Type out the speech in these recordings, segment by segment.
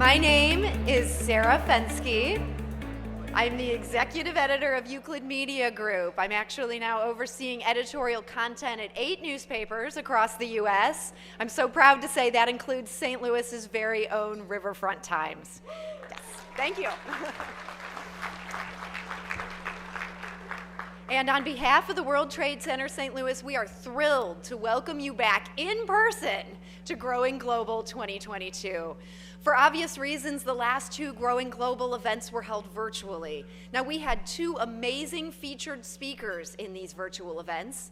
My name is Sarah Fensky. I'm the executive editor of Euclid Media Group. I'm actually now overseeing editorial content at 8 newspapers across the U.S. I'm so proud to say that includes St. Louis's very own Riverfront Times. Yes, thank you. And on behalf of the World Trade Center St. Louis, we are thrilled to welcome you back in person to Growing Global 2022. For obvious reasons, the last 2 Growing Global events were held virtually. Now, we had 2 amazing featured speakers in these virtual events.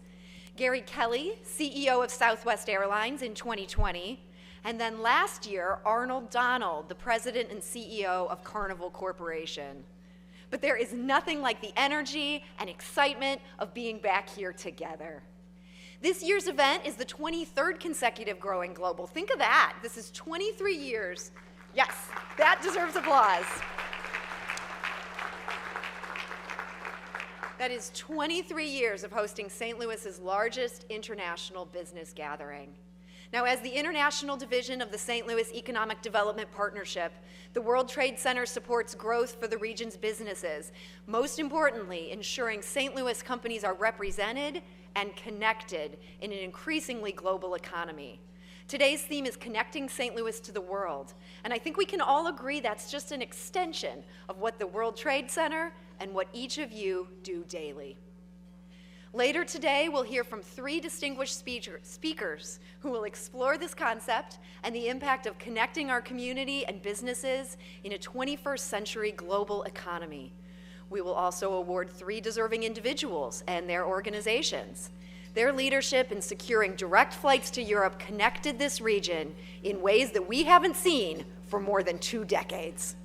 Gary Kelly, CEO of Southwest Airlines in 2020, and then last year, Arnold Donald, the president and CEO of Carnival Corporation. But there is nothing like the energy and excitement of being back here together. This year's event is the 23rd consecutive Growing Global. Think of that. This is 23 years. Yes, that deserves applause. That is 23 years of hosting St. Louis's largest international business gathering. Now, as the international division of the St. Louis Economic Development Partnership, the World Trade Center supports growth for the region's businesses, most importantly, ensuring St. Louis companies are represented and connected in an increasingly global economy. Today's theme is connecting St. Louis to the world, and I think we can all agree that's just an extension of what the World Trade Center and what each of you do daily. Later today, we'll hear from 3 distinguished speakers who will explore this concept and the impact of connecting our community and businesses in a 21st century global economy. We will also award 3 deserving individuals and their organizations. Their leadership in securing direct flights to Europe connected this region in ways that we haven't seen for more than 2 decades.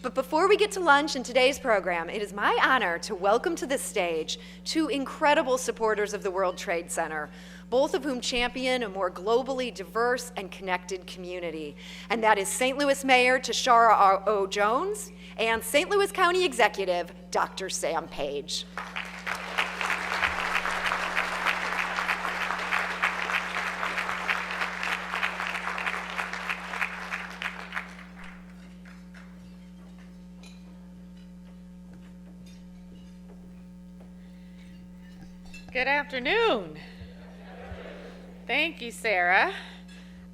But before we get to lunch in today's program, it is my honor to welcome to this stage 2 incredible supporters of the World Trade Center, both of whom champion a more globally diverse and connected community. And that is St. Louis Mayor Tashara O. Jones and St. Louis County Executive Dr. Sam Page. Good afternoon. Thank you, Sarah.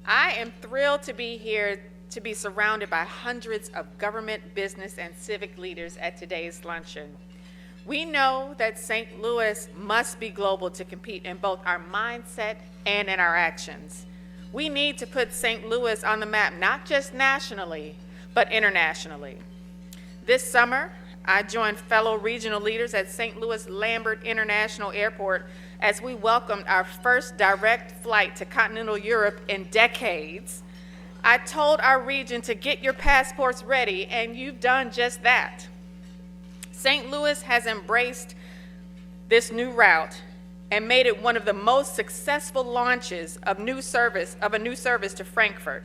I am thrilled to be here to be surrounded by hundreds of government, business, and civic leaders at today's luncheon. We know that St. Louis must be global to compete in both our mindset and in our actions. We need to put St. Louis on the map, not just nationally, but internationally. This summer, I joined fellow regional leaders at St. Louis Lambert International Airport as we welcomed our first direct flight to continental Europe in decades. I told our region to get your passports ready, and you've done just that. St. Louis has embraced this new route and made it one of the most successful launches of a new service to Frankfurt.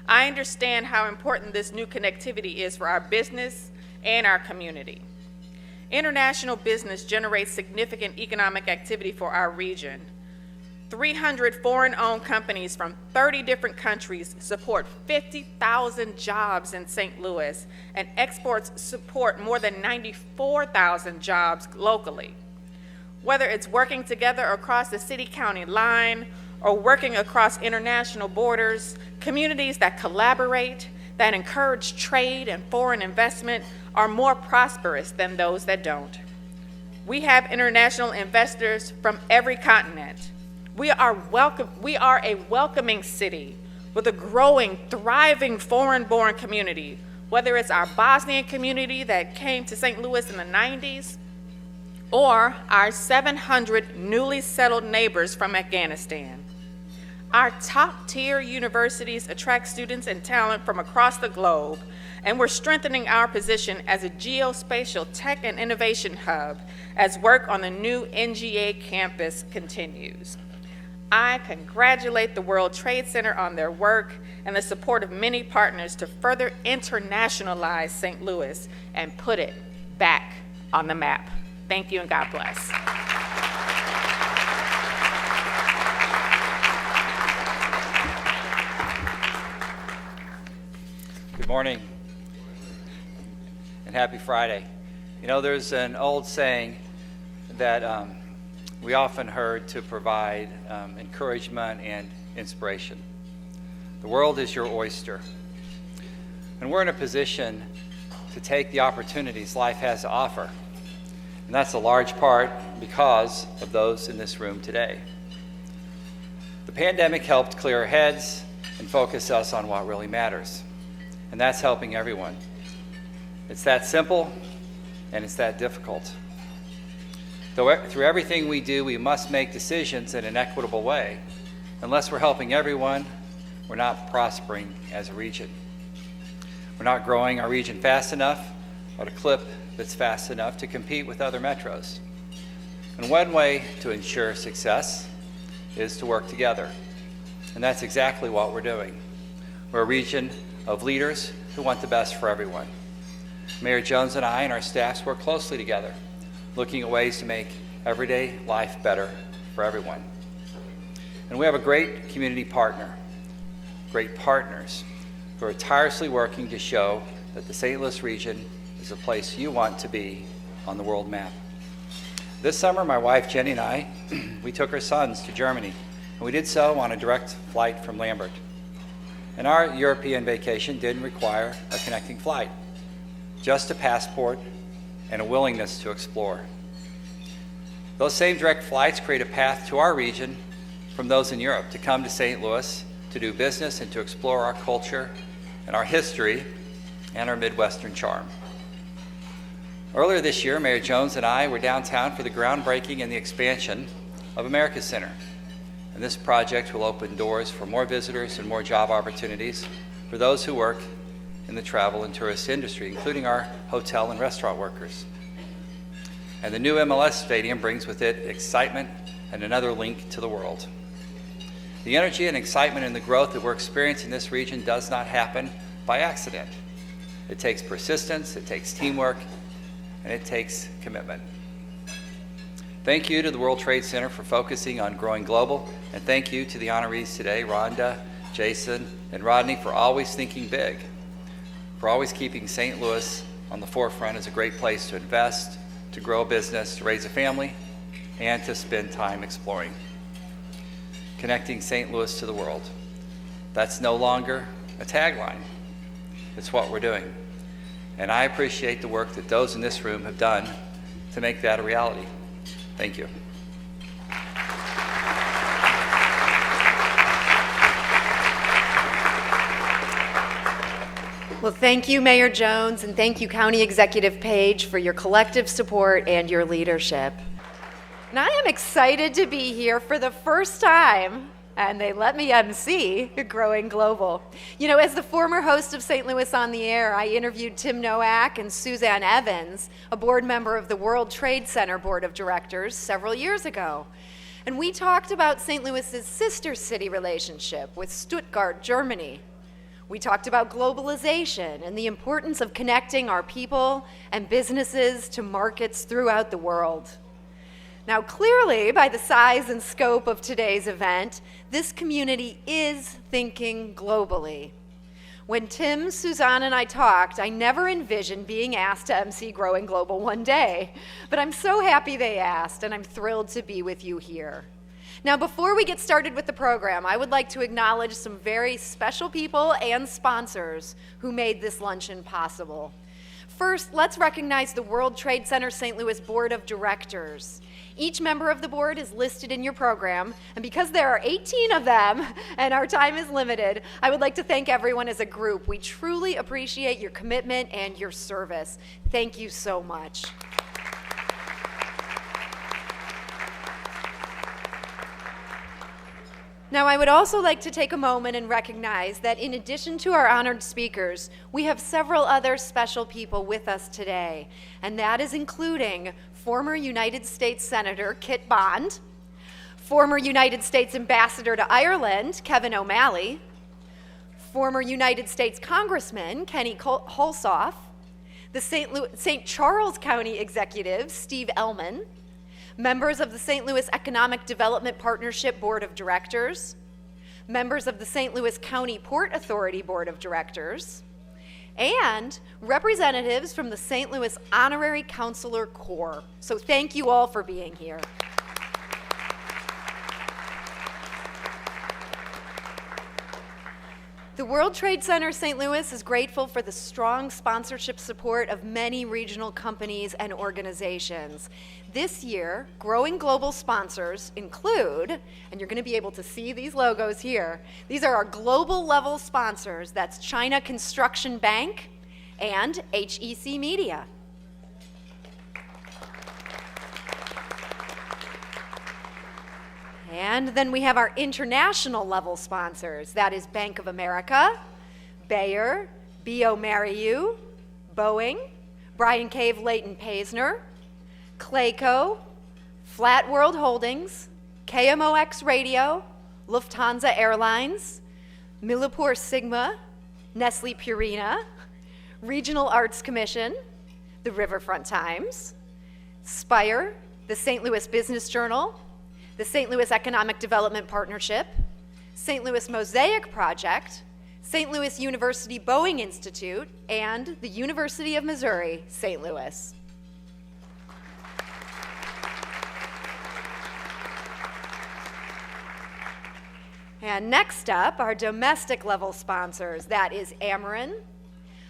I understand how important this new connectivity is for our business and our community. International business generates significant economic activity for our region. 300 foreign-owned companies from 30 different countries support 50,000 jobs in St. Louis, and exports support more than 94,000 jobs locally. Whether it's working together across the city-county line or working across international borders, communities that collaborate, that encourage trade and foreign investment are more prosperous than those that don't. We have international investors from every continent. We are a welcoming city with a growing, thriving foreign-born community, whether it's our Bosnian community that came to St. Louis in the 90s, or our 700 newly settled neighbors from Afghanistan. Our top-tier universities attract students and talent from across the globe, and we're strengthening our position as a geospatial tech and innovation hub as work on the new NGA campus continues. I congratulate the World Trade Center on their work and the support of many partners to further internationalize St. Louis and put it back on the map. Thank you and God bless. Good morning, and happy Friday. You know, there's an old saying that we often heard to provide encouragement and inspiration. The world is your oyster, and we're in a position to take the opportunities life has to offer, and that's a large part because of those in this room today. The pandemic helped clear our heads and focus us on what really matters. And that's helping everyone. It's that simple, and it's that difficult. Through everything we do, we must make decisions in an equitable way. Unless we're helping everyone, we're not prospering as a region. We're not growing our region fast enough at a clip that's fast enough to compete with other metros. And one way to ensure success is to work together. And that's exactly what we're doing. We're a region of leaders who want the best for everyone. Mayor Jones and I and our staffs work closely together, looking at ways to make everyday life better for everyone. And we have a great community partner, great partners, who are tirelessly working to show that the St. Louis region is a place you want to be on the world map. This summer, my wife Jenny and I, we took our sons to Germany, and we did so on a direct flight from Lambert. And our European vacation didn't require a connecting flight, just a passport and a willingness to explore. Those same direct flights create a path to our region from those in Europe to come to St. Louis to do business and to explore our culture and our history and our Midwestern charm. Earlier this year, Mayor Jones and I were downtown for the groundbreaking and the expansion of America Center. And this project will open doors for more visitors and more job opportunities for those who work in the travel and tourist industry, including our hotel and restaurant workers. And the new MLS stadium brings with it excitement and another link to the world. The energy and excitement and the growth that we're experiencing in this region does not happen by accident. It takes persistence, it takes teamwork, and it takes commitment. Thank you to the World Trade Center for focusing on growing global, and thank you to the honorees today, Rhonda, Jason, and Rodney, for always thinking big, for always keeping St. Louis on the forefront as a great place to invest, to grow a business, to raise a family, and to spend time exploring. Connecting St. Louis to the world. That's no longer a tagline. It's what we're doing. And I appreciate the work that those in this room have done to make that a reality. Thank you. Well, thank you, Mayor Jones, and thank you, County Executive Page, for your collective support and your leadership. And I am excited to be here for the first time, and they let me MC Growing Global. You know, as the former host of St. Louis on the Air, I interviewed Tim Nowak and Suzanne Evans, a board member of the World Trade Center Board of Directors, several years ago. And we talked about St. Louis's sister city relationship with Stuttgart, Germany. We talked about globalization and the importance of connecting our people and businesses to markets throughout the world. Now, clearly, by the size and scope of today's event, this community is thinking globally. When Tim, Suzanne, and I talked, I never envisioned being asked to MC Growing Global one day, but I'm so happy they asked, and I'm thrilled to be with you here. Now, before we get started with the program, I would like to acknowledge some very special people and sponsors who made this luncheon possible. First, let's recognize the World Trade Center St. Louis Board of Directors. Each member of the board is listed in your program, and because there are 18 of them and our time is limited, I would like to thank everyone as a group. We truly appreciate your commitment and your service. Thank you so much. Now, I would also like to take a moment and recognize that in addition to our honored speakers, we have several other special people with us today, and that is including former United States Senator Kit Bond, former United States Ambassador to Ireland, Kevin O'Malley, former United States Congressman Kenny Hulshoff, the St. Charles County Executive Steve Ellman, members of the St. Louis Economic Development Partnership Board of Directors, members of the St. Louis County Port Authority Board of Directors, and representatives from the St. Louis Honorary Counselor Corps. So thank you all for being here. The World Trade Center St. Louis is grateful for the strong sponsorship support of many regional companies and organizations. This year, growing global sponsors include, and you're going to be able to see these logos here, these are our global level sponsors. That's China Construction Bank and HEC Media. And then we have our international level sponsors. That is Bank of America, Bayer, bioMérieux, Boeing, Brian Cave Leighton Paisner, Clayco, Flat World Holdings, KMOX Radio, Lufthansa Airlines, Millipore Sigma, Nestle Purina, Regional Arts Commission, the Riverfront Times, Spire, the St. Louis Business Journal, the St. Louis Economic Development Partnership, St. Louis Mosaic Project, St. Louis University Boeing Institute, and the University of Missouri, St. Louis. And next up, our domestic level sponsors. That is Ameren,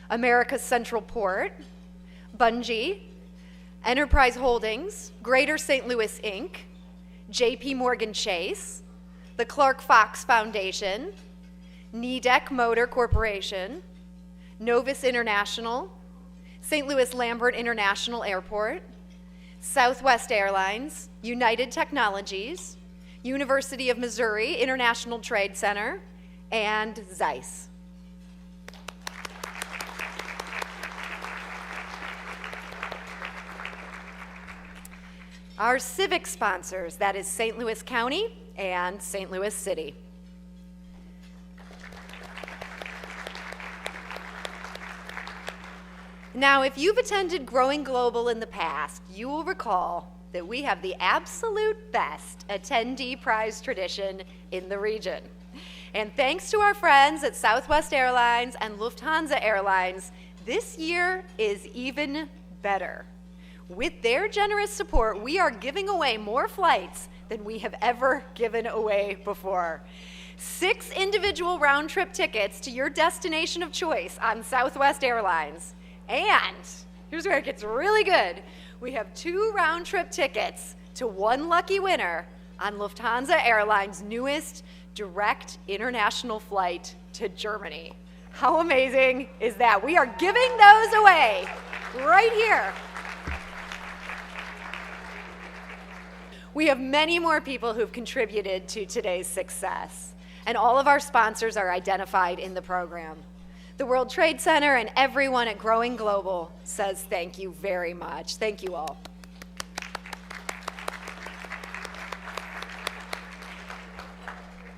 America's Central Port, Bungie, Enterprise Holdings, Greater St. Louis, Inc., J.P. Morgan Chase, the Clark Fox Foundation, Nidec Motor Corporation, Novus International, St. Louis Lambert International Airport, Southwest Airlines, United Technologies, University of Missouri International Trade Center, and Zeiss. Our civic sponsors, that is St. Louis County and St. Louis City. Now, if you've attended Growing Global in the past, you will recall that we have the absolute best attendee prize tradition in the region. And thanks to our friends at Southwest Airlines and Lufthansa Airlines, this year is even better. With their generous support, we are giving away more flights than we have ever given away before. 6 individual round-trip tickets to your destination of choice on Southwest Airlines. And here's where it gets really good. We have 2 round-trip tickets to 1 lucky winner on Lufthansa Airlines' newest direct international flight to Germany. How amazing is that? We are giving those away right here. We have many more people who've contributed to today's success, and all of our sponsors are identified in the program. The World Trade Center and everyone at Growing Global says thank you very much. Thank you all.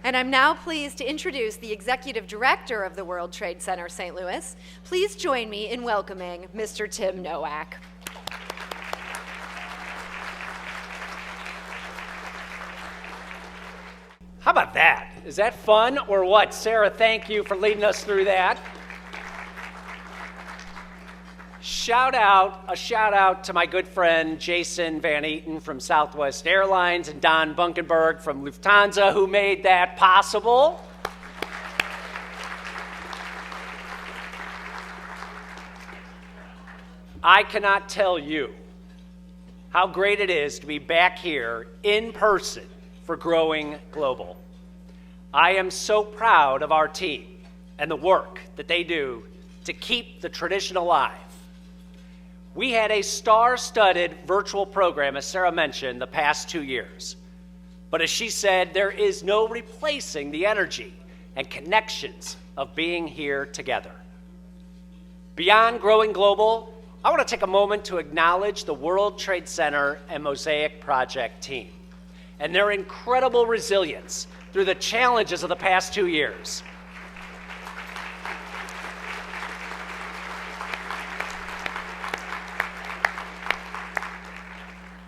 And I'm now pleased to introduce the Executive Director of the World Trade Center St. Louis. Please join me in welcoming Mr. Tim Nowak. How about that? Is that fun or what? Sarah, thank you for leading us through that. A shout out to my good friend Jason Van Eaton from Southwest Airlines and Don Bunkenberg from Lufthansa who made that possible. I cannot tell you how great it is to be back here in person for Growing Global. I am so proud of our team and the work that they do to keep the tradition alive. We had a star-studded virtual program, as Sarah mentioned, the past 2 years. But as she said, there is no replacing the energy and connections of being here together. Beyond Growing Global, I want to take a moment to acknowledge the World Trade Center and Mosaic Project team and their incredible resilience through the challenges of the past 2 years.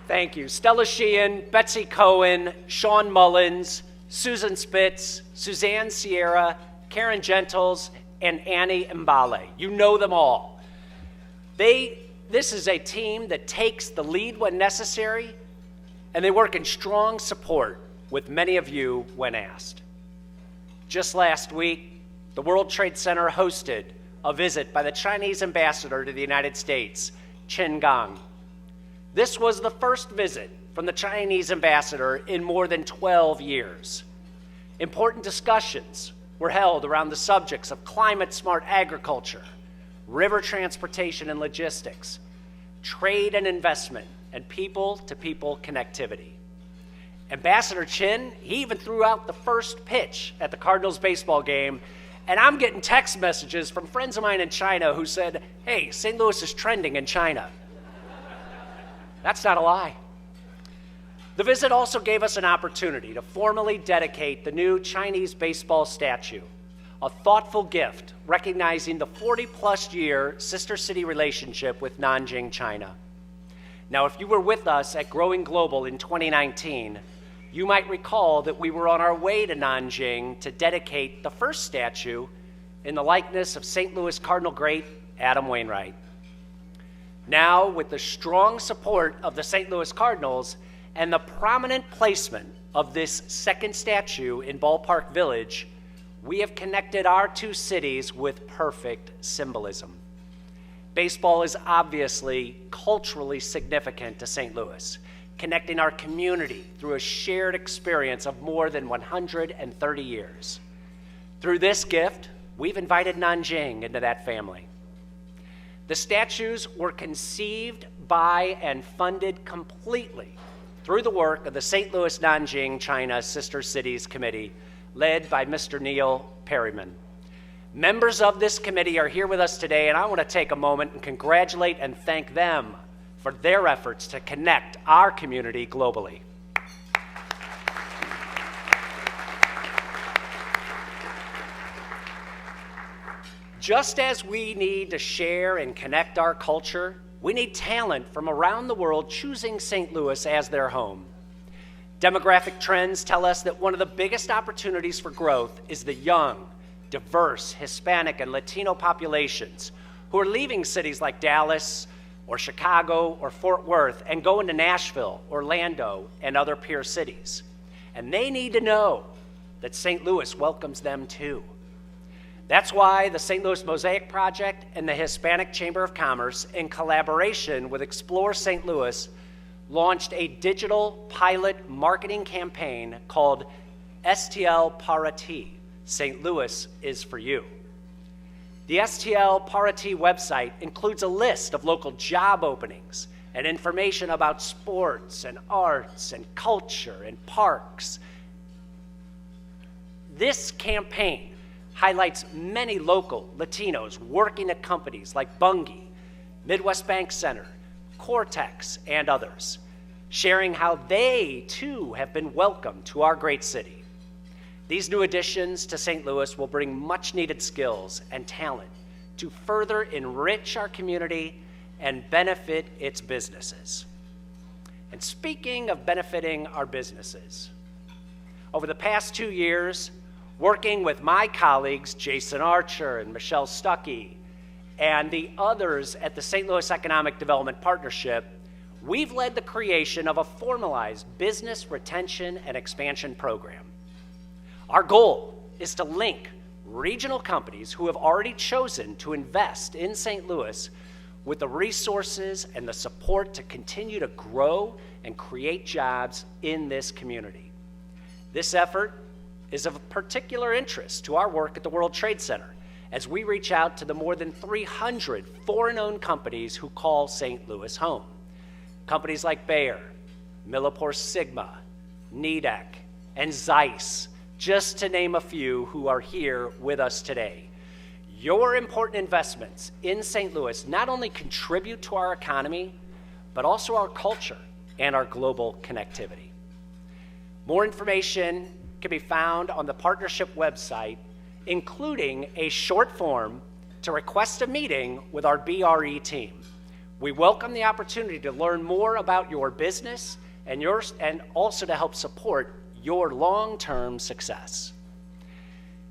Thank you. Stella Sheehan, Betsy Cohen, Sean Mullins, Susan Spitz, Suzanne Sierra, Karen Gentles, and Annie Mbale. You know them all. This is a team that takes the lead when necessary, and they work in strong support with many of you when asked. Just last week, the World Trade Center hosted a visit by the Chinese ambassador to the United States, Chen Gang. This was the first visit from the Chinese ambassador in more than 12 years. Important discussions were held around the subjects of climate-smart agriculture, river transportation and logistics, trade and investment, and people-to-people connectivity. Ambassador Chen, he even threw out the first pitch at the Cardinals baseball game, and I'm getting text messages from friends of mine in China who said, hey, St. Louis is trending in China. That's not a lie. The visit also gave us an opportunity to formally dedicate the new Chinese baseball statue, a thoughtful gift recognizing the 40-plus year sister city relationship with Nanjing, China. Now, if you were with us at Growing Global in 2019, you might recall that we were on our way to Nanjing to dedicate the first statue in the likeness of St. Louis Cardinal great Adam Wainwright. Now, with the strong support of the St. Louis Cardinals and the prominent placement of this second statue in Ballpark Village, we have connected our two cities with perfect symbolism. Baseball is obviously culturally significant to St. Louis, connecting our community through a shared experience of more than 130 years. Through this gift, we've invited Nanjing into that family. The statues were conceived by and funded completely through the work of the St. Louis Nanjing China Sister Cities Committee, led by Mr. Neil Perryman. Members of this committee are here with us today, and I want to take a moment and congratulate and thank them for their efforts to connect our community globally. Just as we need to share and connect our culture, we need talent from around the world choosing St. Louis as their home. Demographic trends tell us that one of the biggest opportunities for growth is the young, diverse Hispanic and Latino populations who are leaving cities like Dallas or Chicago or Fort Worth and going to Nashville, Orlando, and other peer cities. And they need to know that St. Louis welcomes them too. That's why the St. Louis Mosaic Project and the Hispanic Chamber of Commerce, in collaboration with Explore St. Louis, launched a digital pilot marketing campaign called STL Para Ti, St. Louis is for you. The STL Para Ti website includes a list of local job openings and information about sports and arts and culture and parks. This campaign highlights many local Latinos working at companies like Bungie, Midwest Bank Center, Cortex, and others, sharing how they too have been welcomed to our great city. These new additions to St. Louis will bring much needed skills and talent to further enrich our community and benefit its businesses. And speaking of benefiting our businesses, over the past 2 years, working with my colleagues, Jason Archer and Michelle Stuckey, and the others at the St. Louis Economic Development Partnership, we've led the creation of a formalized business retention and expansion program. Our goal is to link regional companies who have already chosen to invest in St. Louis with the resources and the support to continue to grow and create jobs in this community. This effort is of particular interest to our work at the World Trade Center as we reach out to the more than 300 foreign-owned companies who call St. Louis home. Companies like Bayer, Millipore Sigma, Nidec, and Zeiss, just to name a few who are here with us today. Your important investments in St. Louis not only contribute to our economy, but also our culture and our global connectivity. More information can be found on the partnership website, including a short form to request a meeting with our BRE team. We welcome the opportunity to learn more about your business and also to help support your long-term success.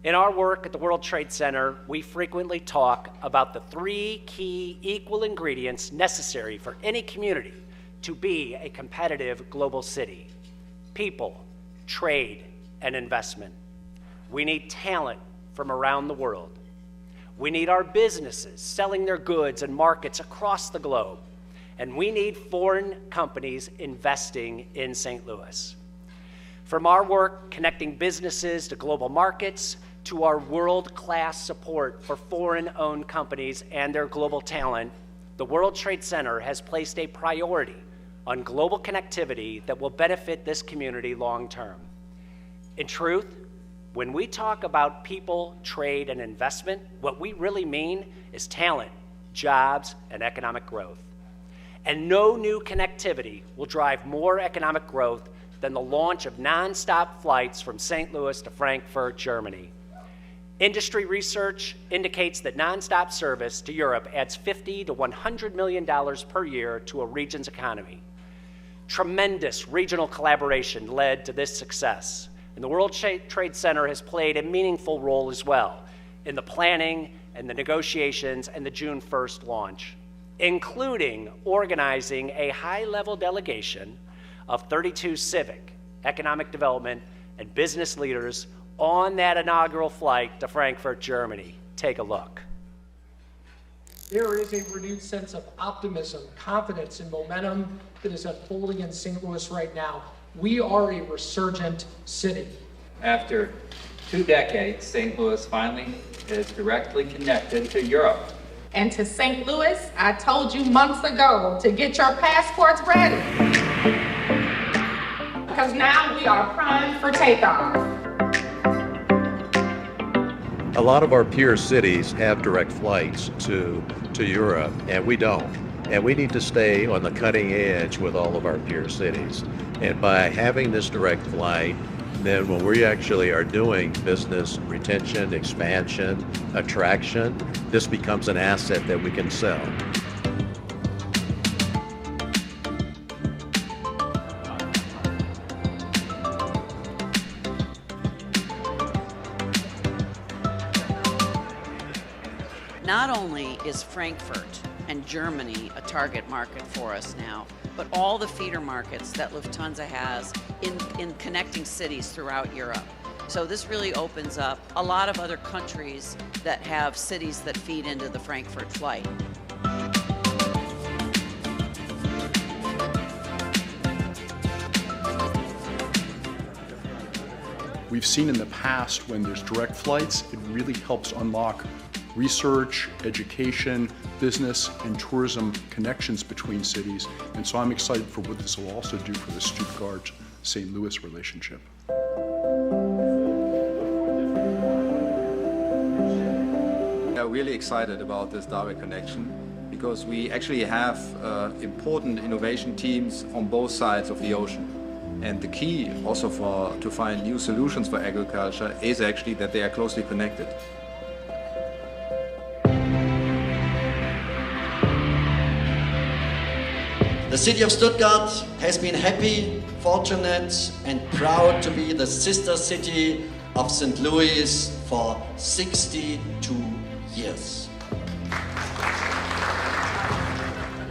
In our work at the World Trade Center, we frequently talk about the 3 key equal ingredients necessary for any community to be a competitive global city: people, trade, and investment. We need talent from around the world. We need our businesses selling their goods in markets across the globe. And we need foreign companies investing in St. Louis. From our work connecting businesses to global markets, to our world-class support for foreign-owned companies and their global talent, the World Trade Center has placed a priority on global connectivity that will benefit this community long-term. In truth, when we talk about people, trade, and investment, what we really mean is talent, jobs, and economic growth. And no new connectivity will drive more economic growth than the launch of nonstop flights from St. Louis to Frankfurt, Germany. Industry research indicates that nonstop service to Europe adds $50 to $100 million per year to a region's economy. Tremendous regional collaboration led to this success, and the World Trade Center has played a meaningful role as well in the planning and the negotiations and the June 1st launch, including organizing a high-level delegation of 32 civic, economic development, and business leaders on that inaugural flight to Frankfurt, Germany. Take a look. There is a renewed sense of optimism, confidence, and momentum that is unfolding in St. Louis right now. We are a resurgent city. After 2 decades, St. Louis finally is directly connected to Europe. And to St. Louis, I told you months ago to get your passports ready. Because now we are primed for takeoff. A lot of our peer cities have direct flights to Europe, and we don't. And we need to stay on the cutting edge with all of our peer cities. And by having this direct flight, then when we actually are doing business retention, expansion, attraction, this becomes an asset that we can sell. Not only is Frankfurt and Germany a target market for us now, but all the feeder markets that Lufthansa has in connecting cities throughout Europe. So this really opens up a lot of other countries that have cities that feed into the Frankfurt flight. We've seen in the past when there's direct flights, it really helps unlock research, education, business, and tourism connections between cities. And so I'm excited for what this will also do for the Stuttgart-St. Louis relationship. We are really excited about this direct connection because we actually have important innovation teams on both sides of the ocean. And the key also to find new solutions for agriculture is actually that they are closely connected. The city of Stuttgart has been happy, fortunate, and proud to be the sister city of St. Louis for 62 years.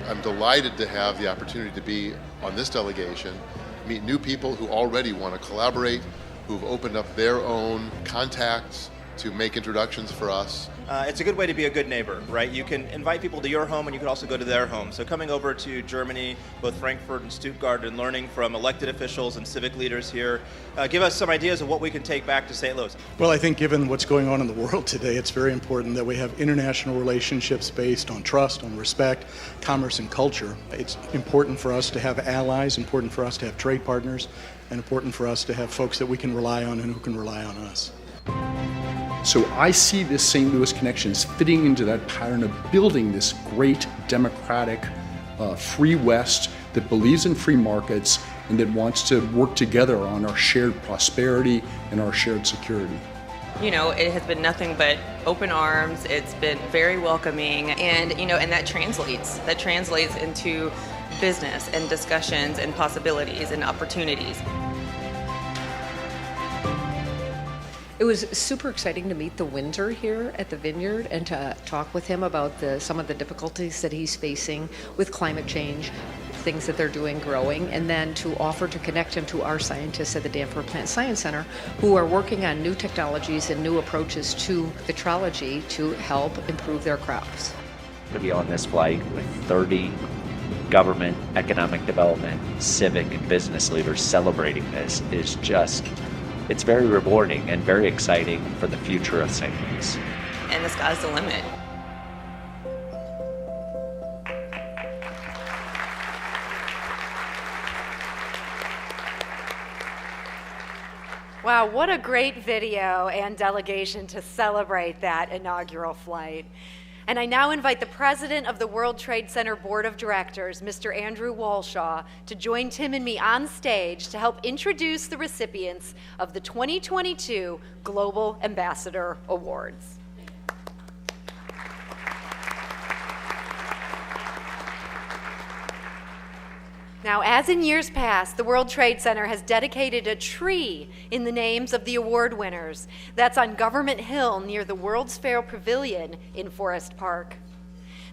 I'm delighted to have the opportunity to be on this delegation, meet new people who already want to collaborate, who've opened up their own contacts to make introductions for us. It's a good way to be a good neighbor, right? You can invite people to your home and you can also go to their home. So coming over to Germany, both Frankfurt and Stuttgart, and learning from elected officials and civic leaders here, give us some ideas of what we can take back to St. Louis. Well, I think given what's going on in the world today, it's very important that we have international relationships based on trust, on respect, commerce, and culture. It's important for us to have allies, important for us to have trade partners, and important for us to have folks that we can rely on and who can rely on us. So I see this St. Louis connection as fitting into that pattern of building this great democratic free West that believes in free markets and that wants to work together on our shared prosperity and our shared security. You know, it has been nothing but open arms. It's been very welcoming, and and that translates into business and discussions and possibilities and opportunities. It was super exciting to meet the Windsor here at the Vineyard and to talk with him about some of the difficulties that he's facing with climate change, things that they're doing growing, and then to offer to connect him to our scientists at the Danforth Plant Science Center who are working on new technologies and new approaches to vitrology to help improve their crops. To be on this flight with 30 government, economic development, civic, and business leaders celebrating this is just, it's very rewarding and very exciting for the future of St. Louis. And the sky's the limit. Wow, what a great video and delegation to celebrate that inaugural flight. And I now invite the president of the World Trade Center Board of Directors, Mr. Andrew Walshaw, to join Tim and me on stage to help introduce the recipients of the 2022 Global Ambassador Awards. Now, as in years past, the World Trade Center has dedicated a tree in the names of the award winners. That's on Government Hill near the World's Fair Pavilion in Forest Park.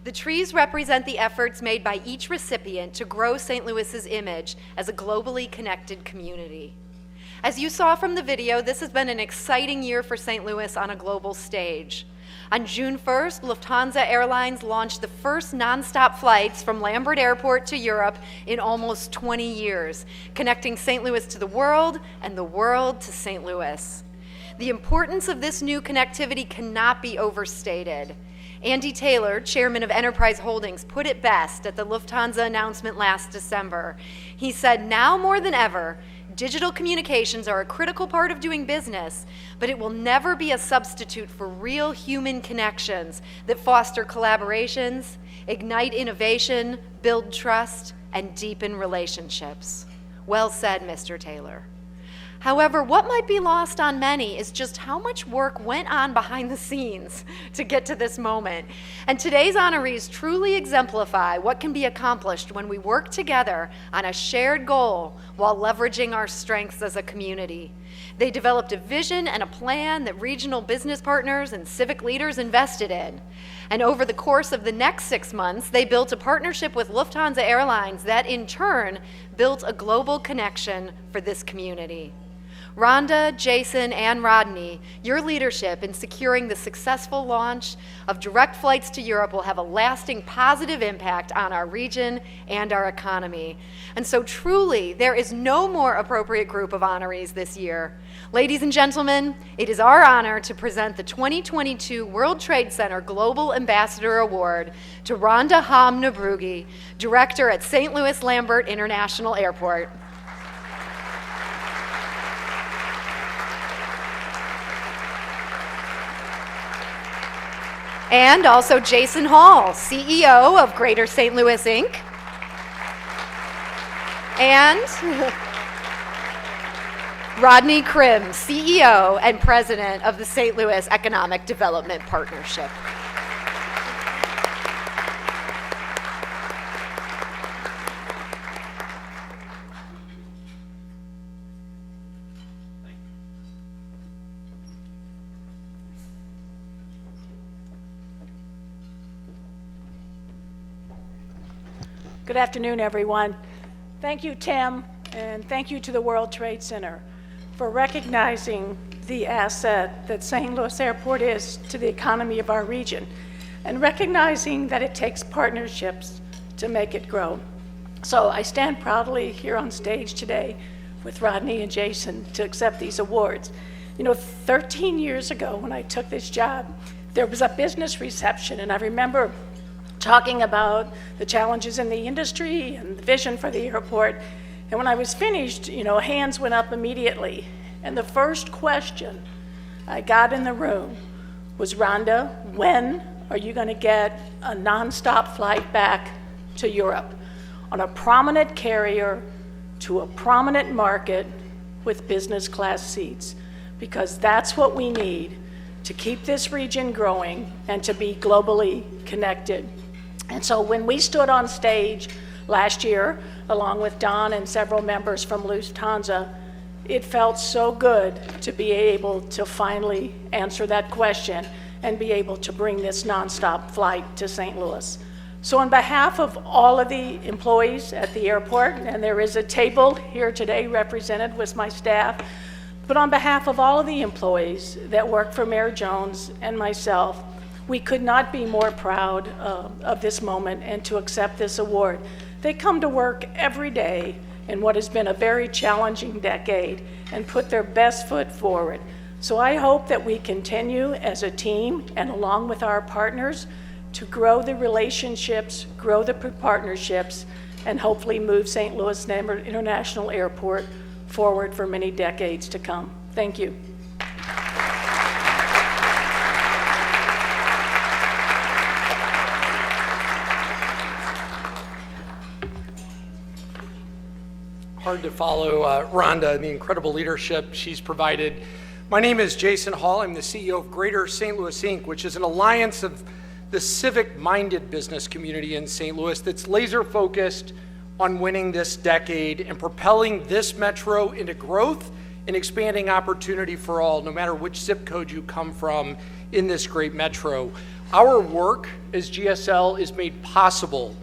The trees represent the efforts made by each recipient to grow St. Louis's image as a globally connected community. As you saw from the video, this has been an exciting year for St. Louis on a global stage. On June 1st, Lufthansa Airlines launched the first nonstop flights from Lambert Airport to Europe in almost 20 years, connecting St. Louis to the world and the world to St. Louis. The importance of this new connectivity cannot be overstated. Andy Taylor, chairman of Enterprise Holdings, put it best at the Lufthansa announcement last December. He said, "Now more than ever, digital communications are a critical part of doing business, but it will never be a substitute for real human connections that foster collaborations, ignite innovation, build trust, and deepen relationships." Well said, Mr. Taylor. However, what might be lost on many is just how much work went on behind the scenes to get to this moment. And today's honorees truly exemplify what can be accomplished when we work together on a shared goal while leveraging our strengths as a community. They developed a vision and a plan that regional business partners and civic leaders invested in. And over the course of the next 6 months, they built a partnership with Lufthansa Airlines that in turn built a global connection for this community. Rhonda, Jason, and Rodney, your leadership in securing the successful launch of direct flights to Europe will have a lasting positive impact on our region and our economy. And so truly, there is no more appropriate group of honorees this year. Ladies and gentlemen, it is our honor to present the 2022 World Trade Center Global Ambassador Award to Rhonda Hamm-Nabrugi, Director at St. Louis Lambert International Airport. And also Jason Hall, CEO of Greater St. Louis, Inc. And Rodney Krim, CEO and President of the St. Louis Economic Development Partnership. Good afternoon, everyone. Thank you, Tim, and thank you to the World Trade Center for recognizing the asset that St. Louis Airport is to the economy of our region and recognizing that it takes partnerships to make it grow. So I stand proudly here on stage today with Rodney and Jason to accept these awards. You know, 13 years ago when I took this job, there was a business reception, and I remember talking about the challenges in the industry and the vision for the airport. And when I was finished, you know, hands went up immediately. And the first question I got in the room was, Rhonda, when are you going to get a nonstop flight back to Europe on a prominent carrier to a prominent market with business class seats? Because that's what we need to keep this region growing and to be globally connected. And so when we stood on stage last year, along with Don and several members from Lufthansa, It felt so good to be able to finally answer that question and be able to bring this nonstop flight to St. Louis. So on behalf of all of the employees at the airport, and there is a table here today represented with my staff, but on behalf of all of the employees that work for Mayor Jones and myself, we could not be more proud of this moment and to accept this award. They come to work every day in what has been a very challenging decade and put their best foot forward. So I hope that we continue as a team and along with our partners to grow the relationships, grow the partnerships, and hopefully move St. Louis Lambert International Airport forward for many decades to come. Thank you. Hard to follow Rhonda and the incredible leadership she's provided. My name is Jason Hall. I'm the CEO of Greater St. Louis Inc., which is an alliance of the civic-minded business community in St. Louis that's laser-focused on winning this decade and propelling this metro into growth and expanding opportunity for all, no matter which zip code you come from in this great metro. Our work as GSL is made possible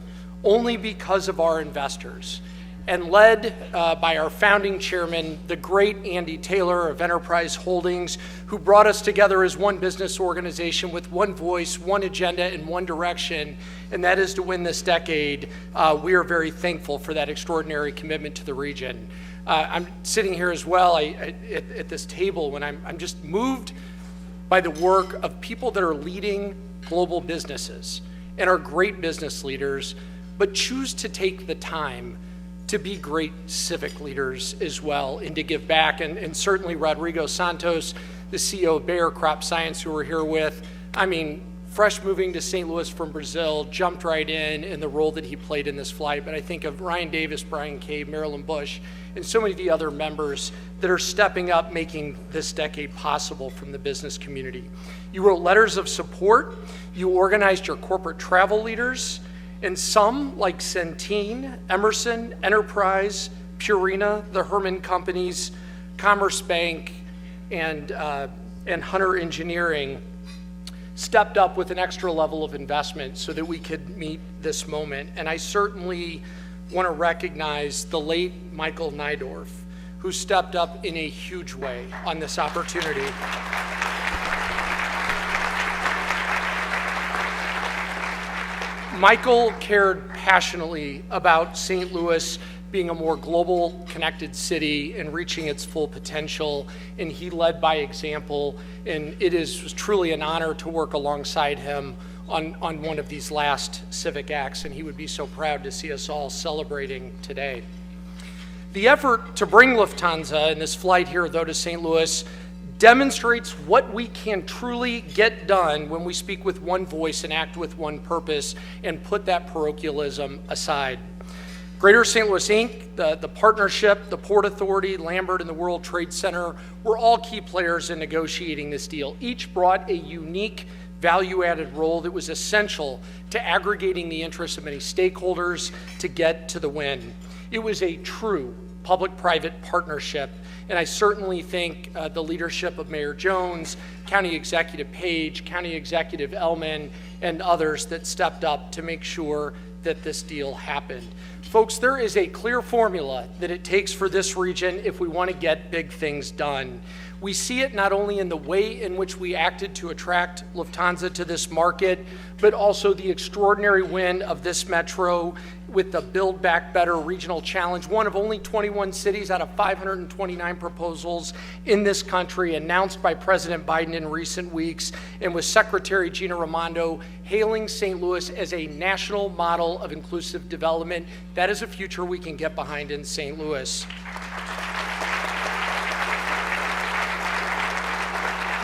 only because of our investors, and led by our founding chairman, the great Andy Taylor of Enterprise Holdings, who brought us together as one business organization with one voice, one agenda, and one direction, and that is to win this decade. We are very thankful for that extraordinary commitment to the region. I'm sitting here as well at this table when I'm just moved by the work of people that are leading global businesses and are great business leaders, but choose to take the time to be great civic leaders as well and to give back. And certainly Rodrigo Santos, the CEO of Bayer Crop Science, who we're here with, I mean, fresh moving to St. Louis from Brazil, jumped right in the role that he played in this flight. But I think of Ryan Davis, Brian Cave, Marilyn Bush, and so many of the other members that are stepping up, making this decade possible from the business community. You wrote letters of support. You organized your corporate travel leaders. And some, like Centene, Emerson, Enterprise, Purina, the Herman Companies, Commerce Bank, and Hunter Engineering, stepped up with an extra level of investment so that we could meet this moment. And I certainly want to recognize the late Michael Nydorf, who stepped up in a huge way on this opportunity. Michael cared passionately about St. Louis being a more global connected city and reaching its full potential, and he led by example, and it was truly an honor to work alongside him on one of these last civic acts, and he would be so proud to see us all celebrating today. The effort to bring Lufthansa in this flight here, though, to St. Louis demonstrates what we can truly get done when we speak with one voice and act with one purpose and put that parochialism aside. Greater St. Louis Inc., the partnership, the Port Authority, Lambert, and the World Trade Center were all key players in negotiating this deal. Each brought a unique value-added role that was essential to aggregating the interests of many stakeholders to get to the win. It was a true public-private partnership, and I certainly thank the leadership of Mayor Jones, County Executive Page, County Executive Ellman, and others that stepped up to make sure that this deal happened. Folks, there is a clear formula that it takes for this region if we want to get big things done. We see it not only in the way in which we acted to attract Lufthansa to this market, but also the extraordinary win of this metro with the Build Back Better Regional Challenge, one of only 21 cities out of 529 proposals in this country, announced by President Biden in recent weeks, and with Secretary Gina Raimondo hailing St. Louis as a national model of inclusive development. That is a future we can get behind in St. Louis.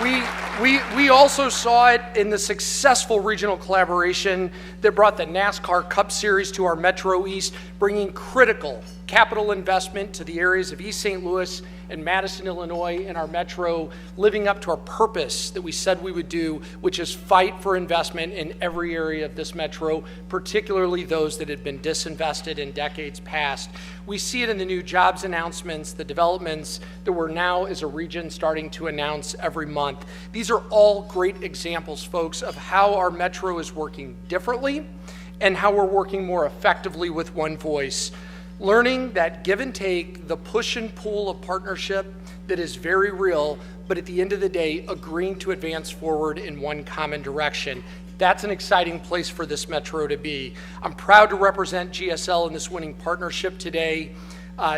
We also saw it in the successful regional collaboration that brought the NASCAR Cup Series to our Metro East, bringing critical capital investment to the areas of East St. Louis and Madison, Illinois, in our metro, living up to our purpose that we said we would do, which is fight for investment in every area of this metro, particularly those that had been disinvested in decades past. We see it in the new jobs announcements, the developments that we're now as a region starting to announce every month. These are all great examples, folks, of how our metro is working differently and how we're working more effectively with one voice. Learning that give and take, the push and pull of partnership that is very real, but at the end of the day, agreeing to advance forward in one common direction. That's an exciting place for this metro to be. I'm proud to represent GSL in this winning partnership today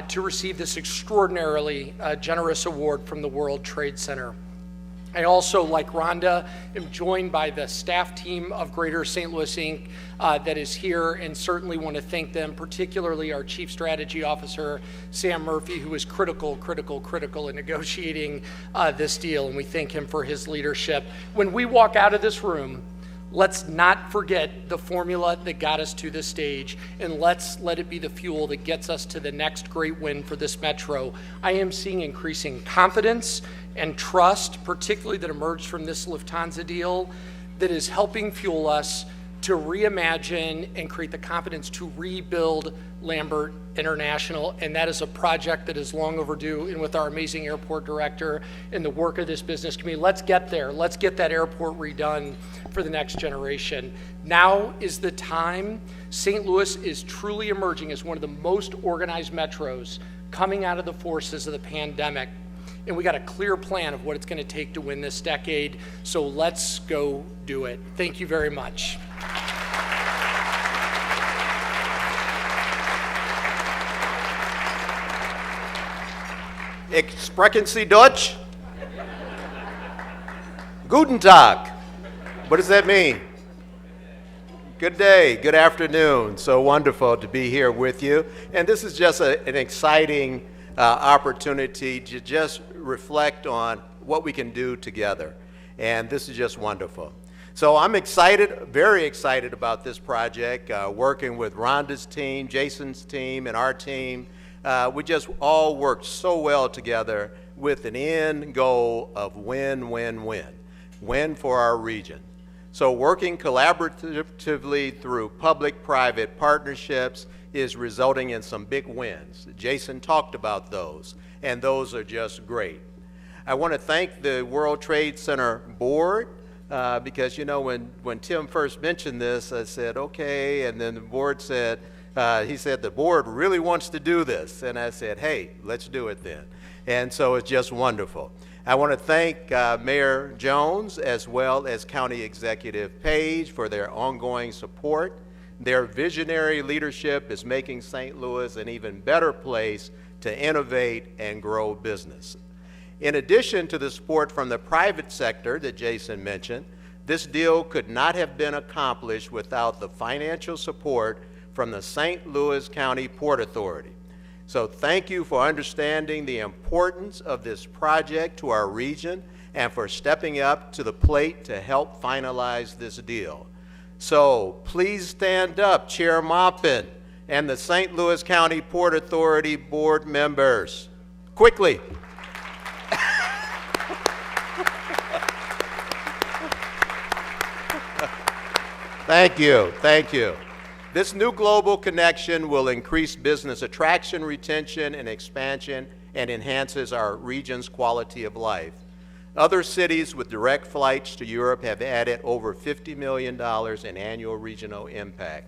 to receive this extraordinarily generous award from the World Trade Center. I also, like Rhonda, am joined by the staff team of Greater St. Louis Inc. That is here, and certainly want to thank them, particularly our Chief Strategy Officer, Sam Murphy, who was critical in negotiating this deal, and we thank him for his leadership. When we walk out of this room, let's not forget the formula that got us to this stage, and let's let it be the fuel that gets us to the next great win for this metro. I am seeing increasing confidence and trust, particularly that emerged from this Lufthansa deal, that is helping fuel us to reimagine and create the confidence to rebuild Lambert International, and that is a project that is long overdue. And with our amazing airport director and the work of this business community, let's get there. Let's get that airport redone for the next generation. Now is the time. St. Louis is truly emerging as one of the most organized metros coming out of the forces of the pandemic. And we got a clear plan of what it's going to take to win this decade. So let's go do it. Thank you very much. Sprechen Sie Deutsch? Guten Tag. What does that mean? Good day, good afternoon. So wonderful to be here with you. And this is just an exciting opportunity to just reflect on what we can do together. And this is just wonderful. So I'm excited, very excited about this project, working with Rhonda's team, Jason's team, and our team. We just all worked so well together with an end goal of win, win, win. Win for our region. So working collaboratively through public-private partnerships is resulting in some big wins. Jason talked about those, and those are just great. I want to thank the World Trade Center board because, you know, when Tim first mentioned this, I said, okay, and then the board said, he said, the board really wants to do this. And I said, hey, let's do it then. And so it's just wonderful. I want to thank Mayor Jones as well as County Executive Page for their ongoing support. Their visionary leadership is making St. Louis an even better place to innovate and grow business. In addition to the support from the private sector that Jason mentioned, this deal could not have been accomplished without the financial support from the St. Louis County Port Authority. So thank you for understanding the importance of this project to our region and for stepping up to the plate to help finalize this deal. So please stand up, Chair Maupin and the St. Louis County Port Authority board members. Quickly. Thank you, thank you. This new global connection will increase business attraction, retention, and expansion, and enhances our region's quality of life. Other cities with direct flights to Europe have added over $50 million in annual regional impact.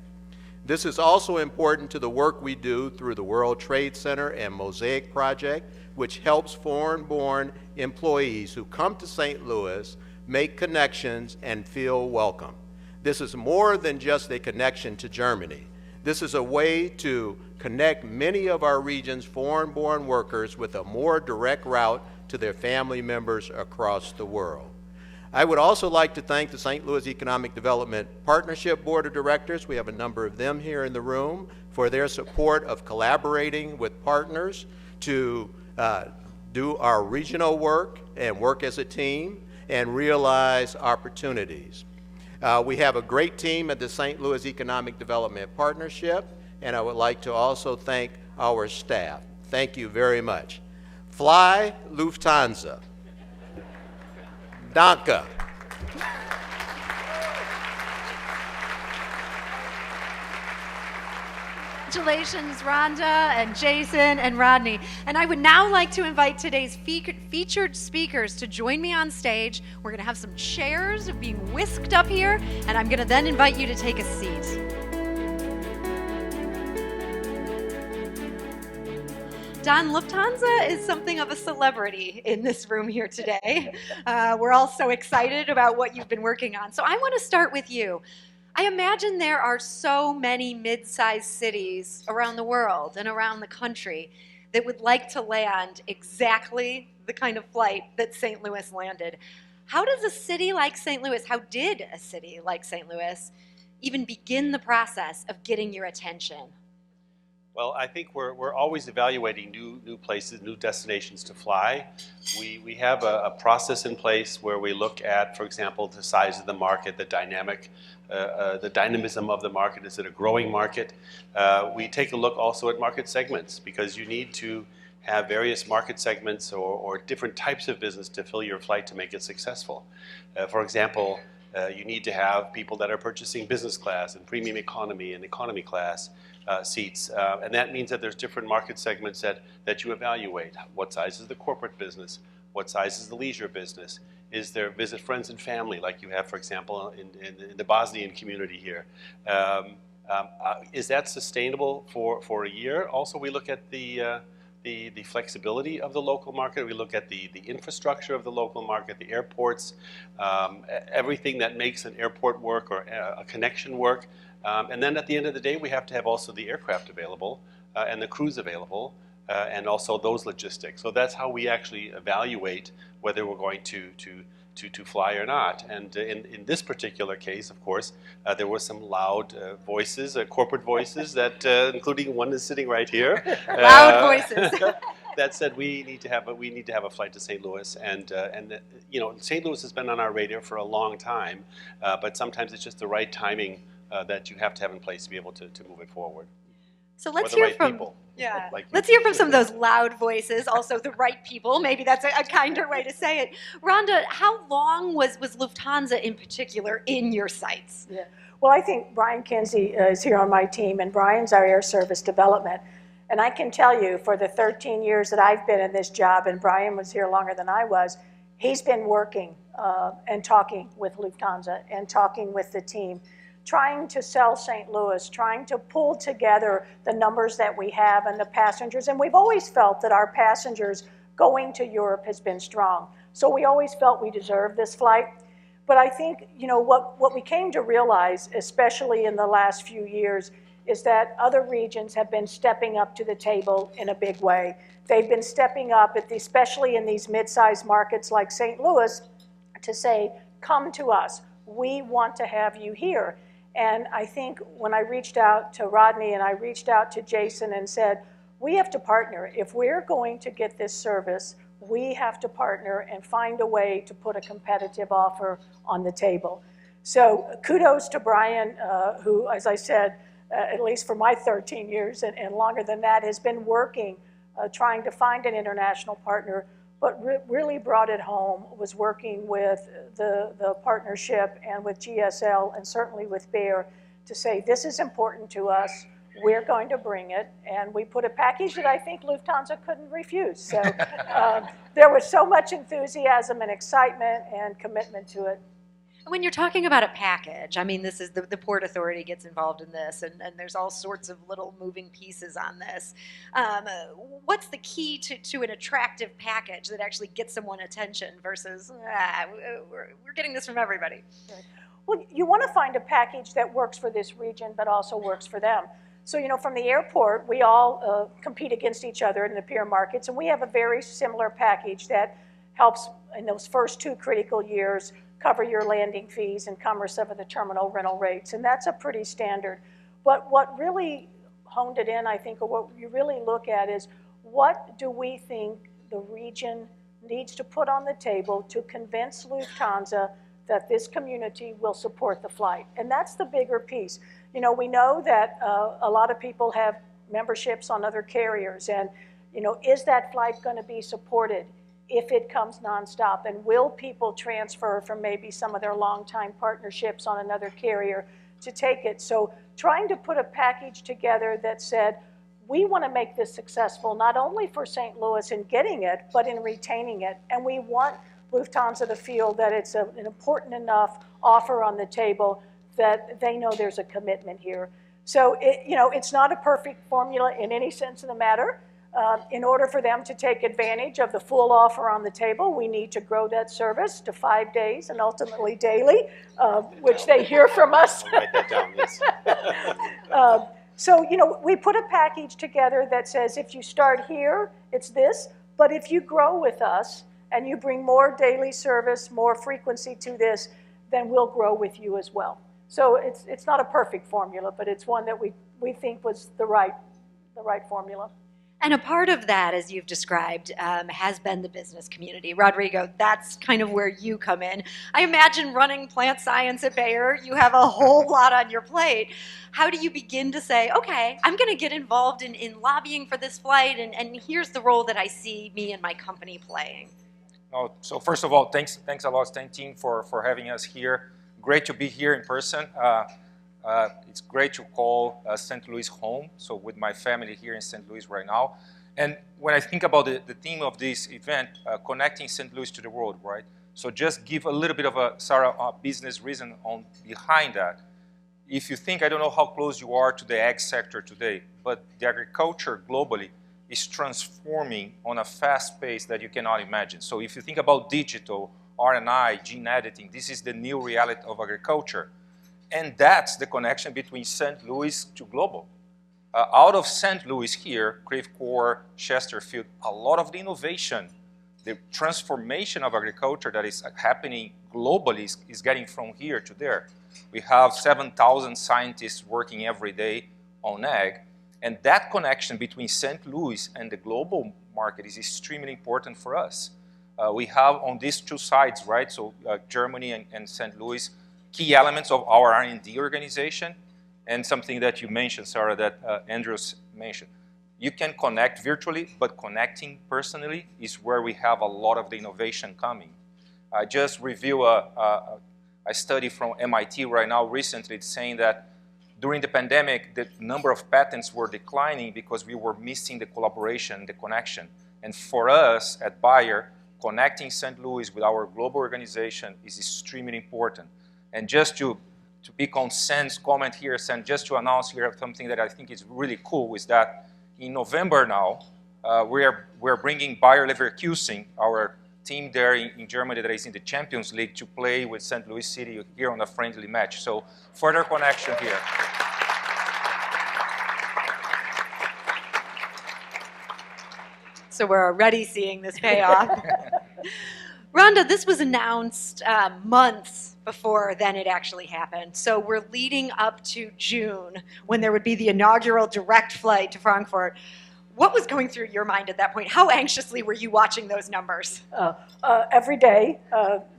This is also important to the work we do through the World Trade Center and Mosaic Project, which helps foreign-born employees who come to St. Louis make connections and feel welcome. This is more than just a connection to Germany. This is a way to connect many of our region's foreign-born workers with a more direct route to their family members across the world. I would also like to thank the St. Louis Economic Development Partnership Board of Directors, we have a number of them here in the room, for their support of collaborating with partners to do our regional work and work as a team and realize opportunities. We have a great team at the St. Louis Economic Development Partnership, and I would like to also thank our staff. Thank you very much. Fly Lufthansa. Danke. Congratulations, Rhonda and Jason and Rodney. And I would now like to invite today's featured speakers to join me on stage. We're going to have some chairs being whisked up here, and I'm going to then invite you to take a seat. Don, Lufthansa is something of a celebrity in this room here today. We're all so excited about what you've been working on. So I want to start with you. I imagine there are so many mid-sized cities around the world and around the country that would like to land exactly the kind of flight that St. Louis landed. How did a city like St. Louis even begin the process of getting your attention? Well, I think we're always evaluating new places, new destinations to fly. We have a process in place where we look at, for example, the size of the market, the dynamism of the market. Is it a growing market? We take a look also at market segments, because you need to have various market segments or different types of business to fill your flight to make it successful. For example, you need to have people that are purchasing business class and premium economy and economy class seats. And that means that there's different market segments that you evaluate. What size is the corporate business? What size is the leisure business? Is there visit friends and family like you have, for example, in the Bosnian community here? Is that sustainable for a year? Also, we look at the flexibility of the local market. We look at the infrastructure of the local market, the airports, everything that makes an airport work or a connection work. And then at the end of the day, we have to have also the aircraft available and the crews available and also those logistics. So that's how we actually evaluate whether we're going to fly or not. And in this particular case, of course, there were some loud voices, corporate voices, that including one is sitting right here. Loud voices. That said, we need to have a flight to St. Louis, and you know, St. Louis has been on our radar for a long time, but sometimes it's just the right timing that you have to have in place to be able to move it forward. So let's hear from let's hear from some of those loud voices, also the right people. Maybe that's a kinder way to say it. Rhonda, how long was Lufthansa in particular in your sights? Yeah. Well, I think Brian Kinsey is here on my team, and Brian's our air service development. And I can tell you, for the 13 years that I've been in this job, and Brian was here longer than I was, he's been working and talking with Lufthansa and talking with the team, trying to sell St. Louis, trying to pull together the numbers that we have and the passengers. And we've always felt that our passengers going to Europe has been strong. So we always felt we deserved this flight. But I think, you know, what we came to realize, especially in the last few years, is that other regions have been stepping up to the table in a big way. They've been stepping up, especially in these mid-sized markets like St. Louis, to say, come to us. We want to have you here. And I think when I reached out to Rodney and I reached out to Jason and said, we have to partner. If we're going to get this service, we have to partner and find a way to put a competitive offer on the table. So kudos to Brian, who, as I said, at least for my 13 years and longer than that, has been working, trying to find an international partner, but really brought it home, was working with the partnership and with GSL and certainly with Bear to say, this is important to us, we're going to bring it, and we put a package that I think Lufthansa couldn't refuse. So there was so much enthusiasm and excitement and commitment to it. When you're talking about a package, I mean, this is the Port Authority gets involved in this, and there's all sorts of little moving pieces on this. What's the key to an attractive package that actually gets someone attention versus, we're getting this from everybody? Well, you want to find a package that works for this region, but also works for them. So, you know, from the airport, we all compete against each other in the peer markets, and we have a very similar package that helps in those first 2 critical years cover your landing fees and cover some of the terminal rental rates, and that's a pretty standard. But what really honed it in, I think, or what you really look at is, what do we think the region needs to put on the table to convince Lufthansa that this community will support the flight? And that's the bigger piece. You know, we know that a lot of people have memberships on other carriers, and, you know, is that flight going to be supported if it comes nonstop? And will people transfer from maybe some of their longtime partnerships on another carrier to take it? So trying to put a package together that said, we want to make this successful, not only for St. Louis in getting it, but in retaining it. And we want Lufthansa to feel that it's an important enough offer on the table that they know there's a commitment here. So, you know, it's not a perfect formula in any sense of the matter. In order for them to take advantage of the full offer on the table, we need to grow that service to 5 days and ultimately daily, which they hear from us. I'll write that down, yes. So, you know, we put a package together that says if you start here, it's this, but if you grow with us and you bring more daily service, more frequency to this, then we'll grow with you as well. So it's not a perfect formula, but it's one that we think was the right formula. And a part of that, as you've described, has been the business community. Rodrigo, that's kind of where you come in. I imagine running plant science at Bayer, you have a whole lot on your plate. How do you begin to say, okay, I'm going to get involved in lobbying for this flight, and here's the role that I see me and my company playing? So first of all, thanks a lot, Stan team, for having us here. Great to be here in person. It's great to call St. Louis home, so with my family here in St. Louis right now. And when I think about the theme of this event, connecting St. Louis to the world, right? So just give a little bit of a business reason behind that. If you think, I don't know how close you are to the ag sector today, but the agriculture globally is transforming on a fast pace that you cannot imagine. So if you think about digital, RNI, gene editing, this is the new reality of agriculture. And that's the connection between St. Louis to global. Out of St. Louis here, Creve Coeur, Chesterfield, a lot of the innovation, the transformation of agriculture that is happening globally is getting from here to there. We have 7,000 scientists working every day on ag. And that connection between St. Louis and the global market is extremely important for us. We have on these two sides, right, so Germany and St. Louis, key elements of our R&D organization, and something that you mentioned, Sarah, that Andrews mentioned. You can connect virtually, but connecting personally is where we have a lot of the innovation coming. I just review a study from MIT right now recently. It's saying that during the pandemic, the number of patents were declining because we were missing the collaboration, the connection. And for us at Bayer, connecting St. Louis with our global organization is extremely important. And just to pick on Sam's comment here, Sam, just to announce here something that I think is really cool is that in November now, we're bringing Bayer Leverkusen, our team there in Germany that is in the Champions League, to play with St. Louis City here on a friendly match. So further connection here. So we're already seeing this pay off. Rhonda, this was announced months before then it actually happened. So we're leading up to June when there would be the inaugural direct flight to Frankfurt. What was going through your mind at that point? How anxiously were you watching those numbers? Every day.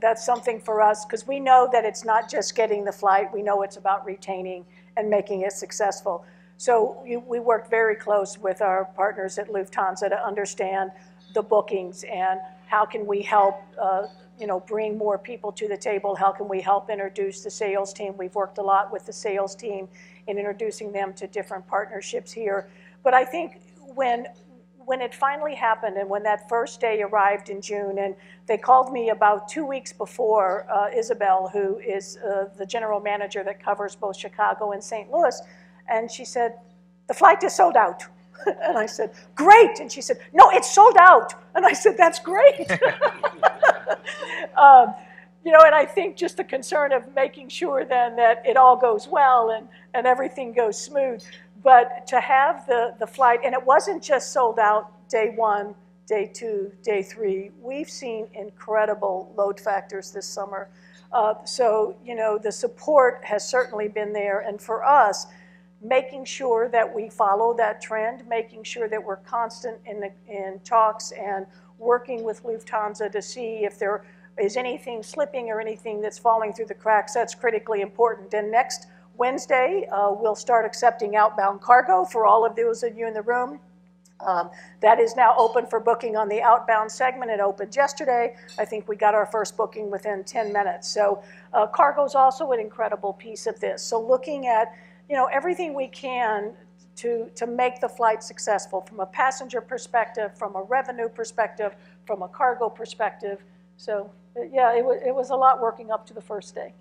That's something for us because we know that it's not just getting the flight. We know it's about retaining and making it successful. So we worked very close with our partners at Lufthansa to understand the bookings and how can we help bring more people to the table. How can we help introduce the sales team? We've worked a lot with the sales team in introducing them to different partnerships here. But I think when it finally happened and when that first day arrived in June, and they called me about 2 weeks before, Isabel, who is the general manager that covers both Chicago and St. Louis, and she said, the flight is sold out. And I said, great. And she said, no, it's sold out. And I said, that's great. And I think just the concern of making sure then that it all goes well and everything goes smooth. But to have the flight, and it wasn't just sold out day 1, day 2, day 3. We've seen incredible load factors this summer. So the support has certainly been there. And for us, making sure that we follow that trend, making sure that we're constant in talks and working with Lufthansa to see if there is anything slipping or anything that's falling through the cracks, that's critically important. And next Wednesday, we'll start accepting outbound cargo for all of those of you in the room. That is now open for booking on the outbound segment. It opened yesterday. I think we got our first booking within 10 minutes. So cargo is also an incredible piece of this. So looking at, everything we can to make the flight successful from a passenger perspective, from a revenue perspective, from a cargo perspective. So yeah, it was a lot working up to the first day.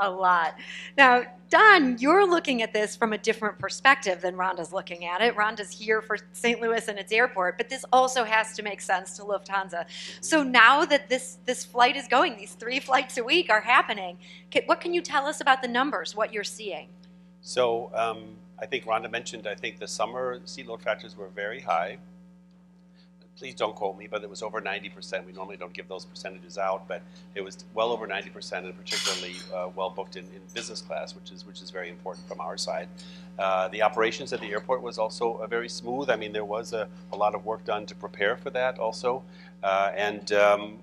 A lot. Now, Don, you're looking at this from a different perspective than Rhonda's looking at it. Rhonda's here for St. Louis and its airport, but this also has to make sense to Lufthansa. So now that this flight is going, these 3 flights a week are happening, what can you tell us about the numbers, what you're seeing? So I think Rhonda mentioned, I think the summer seat load factors were very high. Please don't quote me, but it was over 90%. We normally don't give those percentages out, but it was well over 90% and particularly well booked in business class, which is very important from our side. The operations at the airport was also very smooth. I mean, there was a lot of work done to prepare for that also. And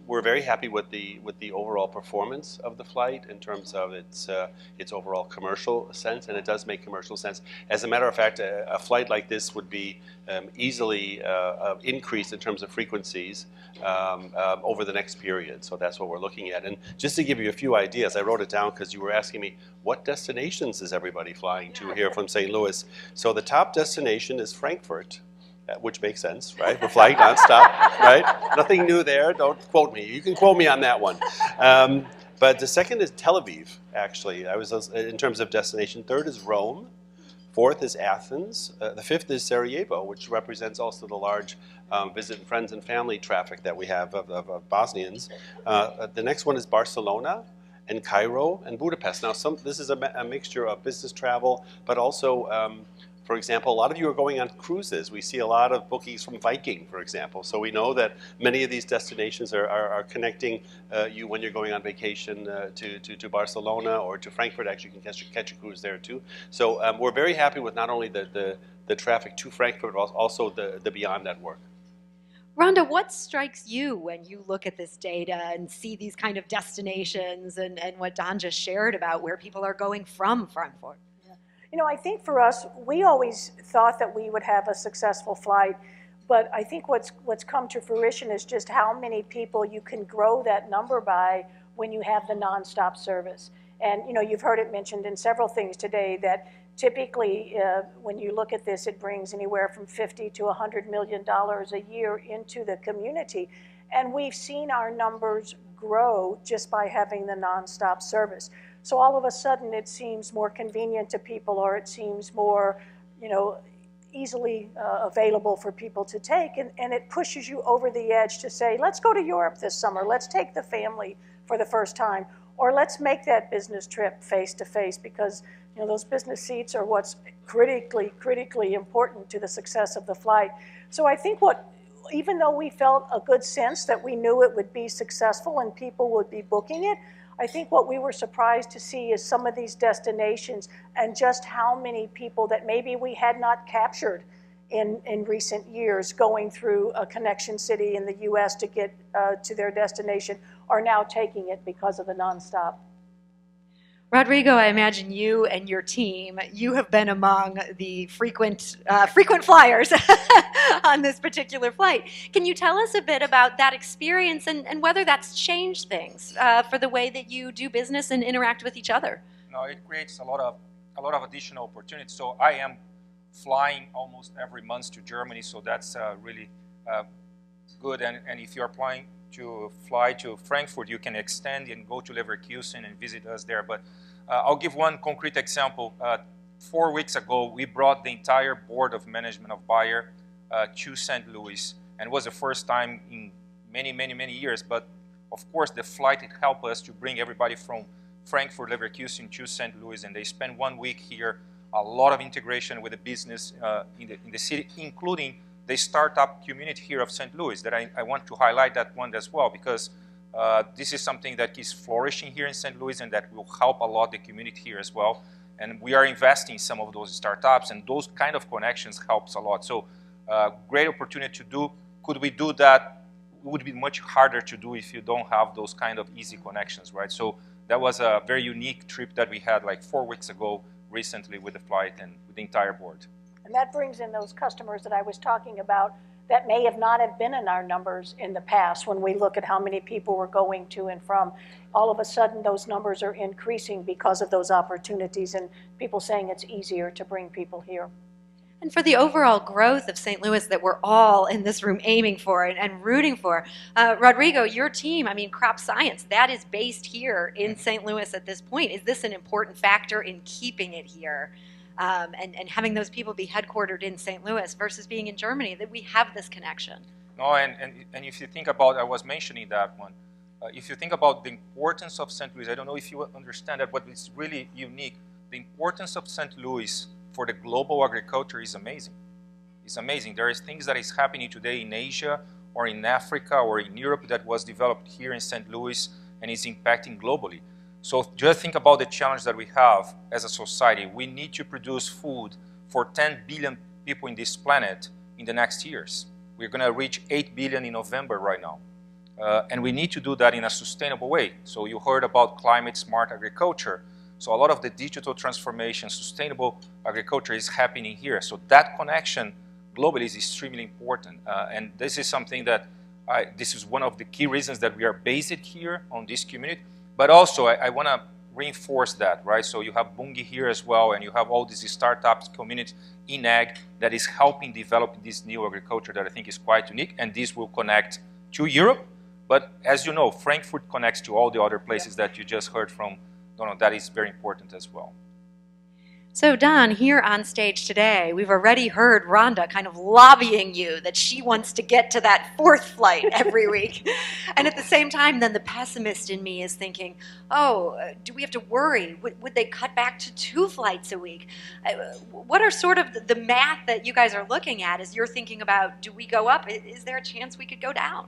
we're very happy with the overall performance of the flight in terms of its overall commercial sense, and it does make commercial sense. As a matter of fact, a flight like this would be easily increased in terms of frequencies over the next period. So that's what we're looking at. And just to give you a few ideas, I wrote it down because you were asking me, what destinations is everybody flying to here from St. Louis? So the top destination is Frankfurt. Which makes sense, right? We're flying nonstop, right? Nothing new there. Don't quote me. You can quote me on that one. But the second is Tel Aviv, actually. I was in terms of destination. Third is Rome. Fourth is Athens. The fifth is Sarajevo, which represents also the large visit friends and family traffic that we have of Bosnians. The next one is Barcelona and Cairo and Budapest. Now, this is a mixture of business travel, but also for example, a lot of you are going on cruises. We see a lot of bookings from Viking, for example. So we know that many of these destinations are connecting you when you're going on vacation to Barcelona or to Frankfurt. Actually, you can catch a cruise there too. So we're very happy with not only the traffic to Frankfurt, but also the beyond network. Rhonda, what strikes you when you look at this data and see these kind of destinations and what Don just shared about where people are going from Frankfurt? I think for us, we always thought that we would have a successful flight, but I think what's come to fruition is just how many people you can grow that number by when you have the nonstop service. And you've heard it mentioned in several things today that typically when you look at this, it brings anywhere from $50 to $100 million a year into the community. And we've seen our numbers grow just by having the nonstop service. So all of a sudden it seems more convenient to people, or it seems more, easily available for people to take. And it pushes you over the edge to say, let's go to Europe this summer. Let's take the family for the first time. Or let's make that business trip face to face, because those business seats are what's critically important to the success of the flight. So I think even though we felt a good sense that we knew it would be successful and people would be booking it, I think what we were surprised to see is some of these destinations and just how many people that maybe we had not captured in recent years going through a connection city in the U.S. to get to their destination are now taking it because of the nonstop. Rodrigo, I imagine you and your team, you have been among the frequent flyers on this particular flight. Can you tell us a bit about that experience and whether that's changed things for the way that you do business and interact with each other? No, it creates a lot of additional opportunities. So I am flying almost every month to Germany, so that's really good. And if you're planning to fly to Frankfurt, you can extend and go to Leverkusen and visit us there. But I'll give one concrete example. 4 weeks ago, we brought the entire board of management of Bayer to St. Louis, and it was the first time in many years. But of course, the flight it helped us to bring everybody from Frankfurt, Leverkusen to St. Louis, and they spent 1 week here. A lot of integration with the business in the city, including the startup community here of St. Louis, that I want to highlight that one as well, because this is something that is flourishing here in St. Louis and that will help a lot the community here as well. And we are investing in some of those startups, and those kind of connections helps a lot. So great opportunity to do. Could we do that? It would be much harder to do if you don't have those kind of easy connections, right? So that was a very unique trip that we had like 4 weeks ago, recently with the flight and with the entire board. And that brings in those customers that I was talking about that may have not have been in our numbers in the past when we look at how many people were going to and from. All of a sudden, those numbers are increasing because of those opportunities and people saying it's easier to bring people here. And for the overall growth of St. Louis that we're all in this room aiming for and rooting for. Rodrigo, your team, I mean, crop science, that is based here in St. Louis at this point. Is this an important factor in keeping it here and having those people be headquartered in St. Louis versus being in Germany, that we have this connection? No, and if you think about, I was mentioning that one, if you think about the importance of St. Louis, I don't know if you understand that, but it's really unique. The importance of St. Louis for the global agriculture is amazing. It's amazing. There is things that is happening today in Asia or in Africa or in Europe that was developed here in St. Louis and is impacting globally. So just think about the challenge that we have as a society. We need to produce food for 10 billion people in this planet in the next years. We're going to reach 8 billion in November right now. And we need to do that in a sustainable way. So you heard about climate smart agriculture. So a lot of the digital transformation, sustainable agriculture is happening here. So that connection globally is extremely important. And this is something that, this is one of the key reasons that we are based here on this community. But also I want to reinforce that, right? So you have Bunge here as well, and you have all these startups, communities in ag that is helping develop this new agriculture that I think is quite unique. And this will connect to Europe. But as you know, Frankfurt connects to all the other places that you just heard from. That is very important as well. So Don, here on stage today, we've already heard Rhonda kind of lobbying you that she wants to get to that 4th flight every week. And at the same time, then the pessimist in me is thinking, oh, do we have to worry? Would they cut back to 2 flights a week? What are sort of the math that you guys are looking at as you're thinking about, do we go up? Is there a chance we could go down?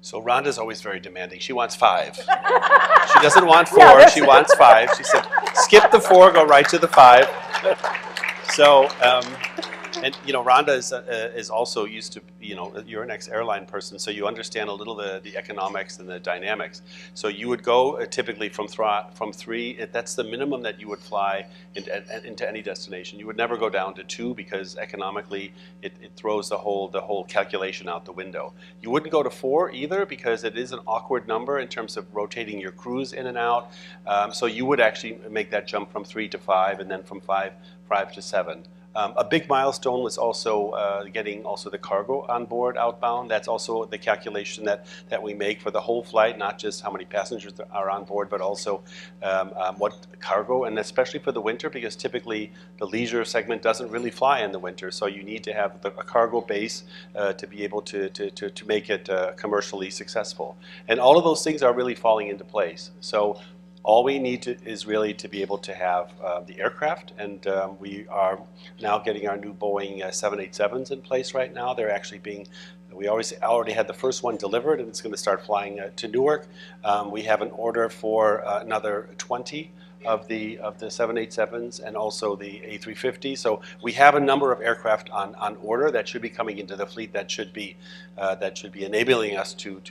So Rhonda's always very demanding. She wants 5. She doesn't want 4, she wants 5. She said, skip the 4, go right to the 5. So, and Rhonda is also used to, you're an ex-airline person, so you understand a little the economics and the dynamics. So you would go typically from 3, that's the minimum that you would fly into any destination. You would never go down to 2 because economically it throws the whole calculation out the window. You wouldn't go to 4 either because it is an awkward number in terms of rotating your crews in and out. So you would actually make that jump from 3 to 5 and then from 5 to 7. A big milestone was also getting also the cargo on board outbound. That's also the calculation that we make for the whole flight, not just how many passengers are on board, but also what cargo, and especially for the winter, because typically the leisure segment doesn't really fly in the winter. So you need to have a cargo base to be able to make it commercially successful. And all of those things are really falling into place. So all we need is really to be able to have the aircraft, and we are now getting our new Boeing 787s in place right now. They're actually we already had the first one delivered, and it's going to start flying to Newark. We have an order for another 20 of the 787s and also the A350. So we have a number of aircraft on order that should be coming into the fleet that should be enabling us to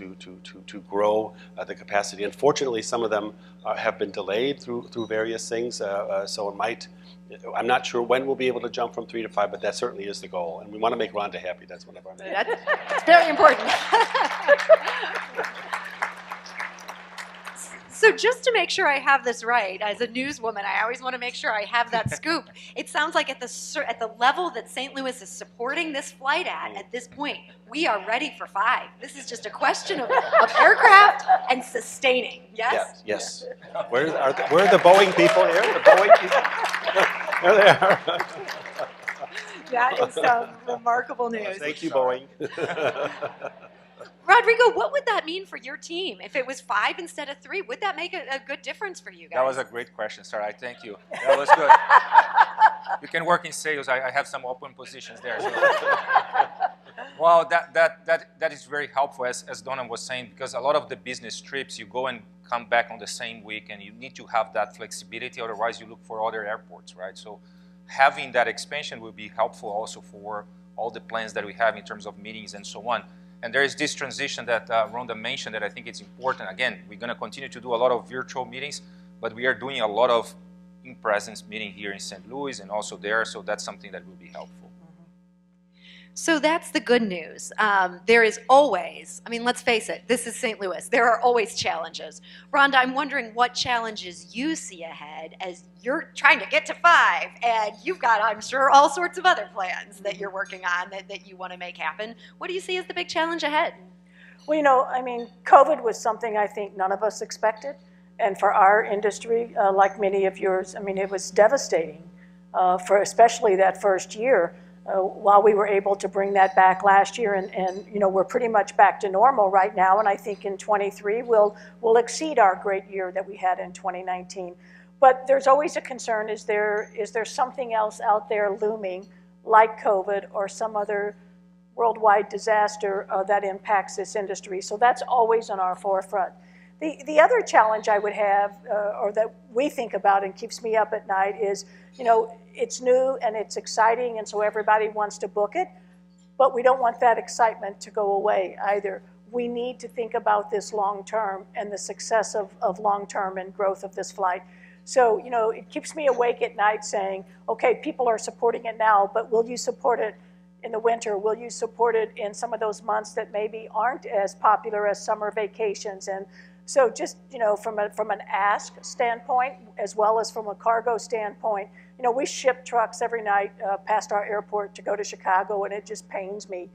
grow the capacity. Unfortunately, some of them have been delayed through various things. So it might. I'm not sure when we'll be able to jump from 3 to 5, but that certainly is the goal. And we want to make Rhonda happy. That's one of our main. That's very important. So just to make sure I have this right, as a newswoman, I always want to make sure I have that scoop. It sounds like at the level that St. Louis is supporting this flight at this point, we are ready for 5. This is just a question of aircraft and sustaining. Yes? Yes. Where are the Boeing people here? The Boeing people? There they are. That is some remarkable news. Thank you, Boeing. Rodrigo, what would that mean for your team? If it was 5 instead of 3, would that make a good difference for you guys? That was a great question, Sarah. Thank you. That was good. You can work in sales. I have some open positions there. So. Well, that is very helpful, as Donna was saying, because a lot of the business trips, you go and come back on the same week, and you need to have that flexibility. Otherwise, you look for other airports, right? So having that expansion will be helpful also for all the plans that we have in terms of meetings and so on. And there is this transition that Rhonda mentioned that I think it's important. Again, we're going to continue to do a lot of virtual meetings, but we are doing a lot of in-presence meeting here in St. Louis and also there, so that's something that will be helpful. So that's the good news. There is always, I mean, let's face it, this is St. Louis. There are always challenges. Rhonda, I'm wondering what challenges you see ahead as you're trying to get to 5, and you've got, I'm sure, all sorts of other plans that you're working on that you want to make happen. What do you see as the big challenge ahead? Well, you know, I mean, COVID was something I think none of us expected. And for our industry, like many of yours, I mean, it was devastating for especially that first year. While we were able to bring that back last year, and you know, we're pretty much back to normal right now, and I think in 23 we'll exceed our great year that we had in 2019. But there's always a concern, is there something else out there looming like COVID or some other worldwide disaster that impacts this industry? So that's always on our forefront. The other challenge I would have, or that we think about and keeps me up at night, is, you know, it's new and it's exciting, and so everybody wants to book it, but we don't want that excitement to go away either. We need to think about this long term and the success of long term and growth of this flight. So, you know, it keeps me awake at night saying, okay, people are supporting it now, but will you support it in the winter? Will you support it in some of those months that maybe aren't as popular as summer vacations? And so just, you know, from an ask standpoint, as well as from a cargo standpoint, you know, we ship trucks every night past our airport to go to Chicago, and it just pains me.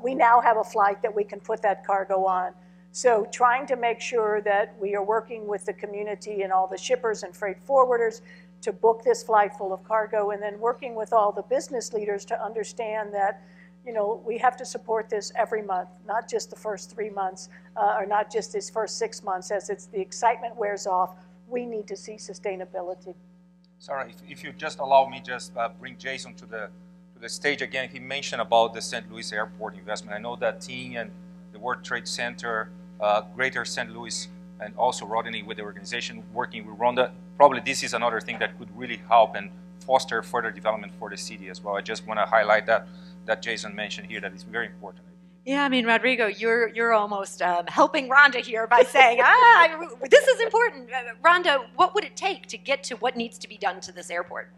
We now have a flight that we can put that cargo on. So trying to make sure that we are working with the community and all the shippers and freight forwarders to book this flight full of cargo, and then working with all the business leaders to understand that, you know, we have to support this every month, not just the first 3 months, or not just this first 6 months. As the excitement wears off, we need to see sustainability. Sorry, if you just allow me, just bring Jason to the stage again. He mentioned about the St. Louis Airport investment. I know that team and the World Trade Center, Greater St. Louis, and also Rodney with the organization working with Rhonda. Probably this is another thing that could really help and foster further development for the city as well. I just want to highlight that Jason mentioned here, that is very important. Yeah, I mean, Rodrigo, you're almost helping Rhonda here by saying, this is important. Rhonda, what would it take to get to what needs to be done to this airport?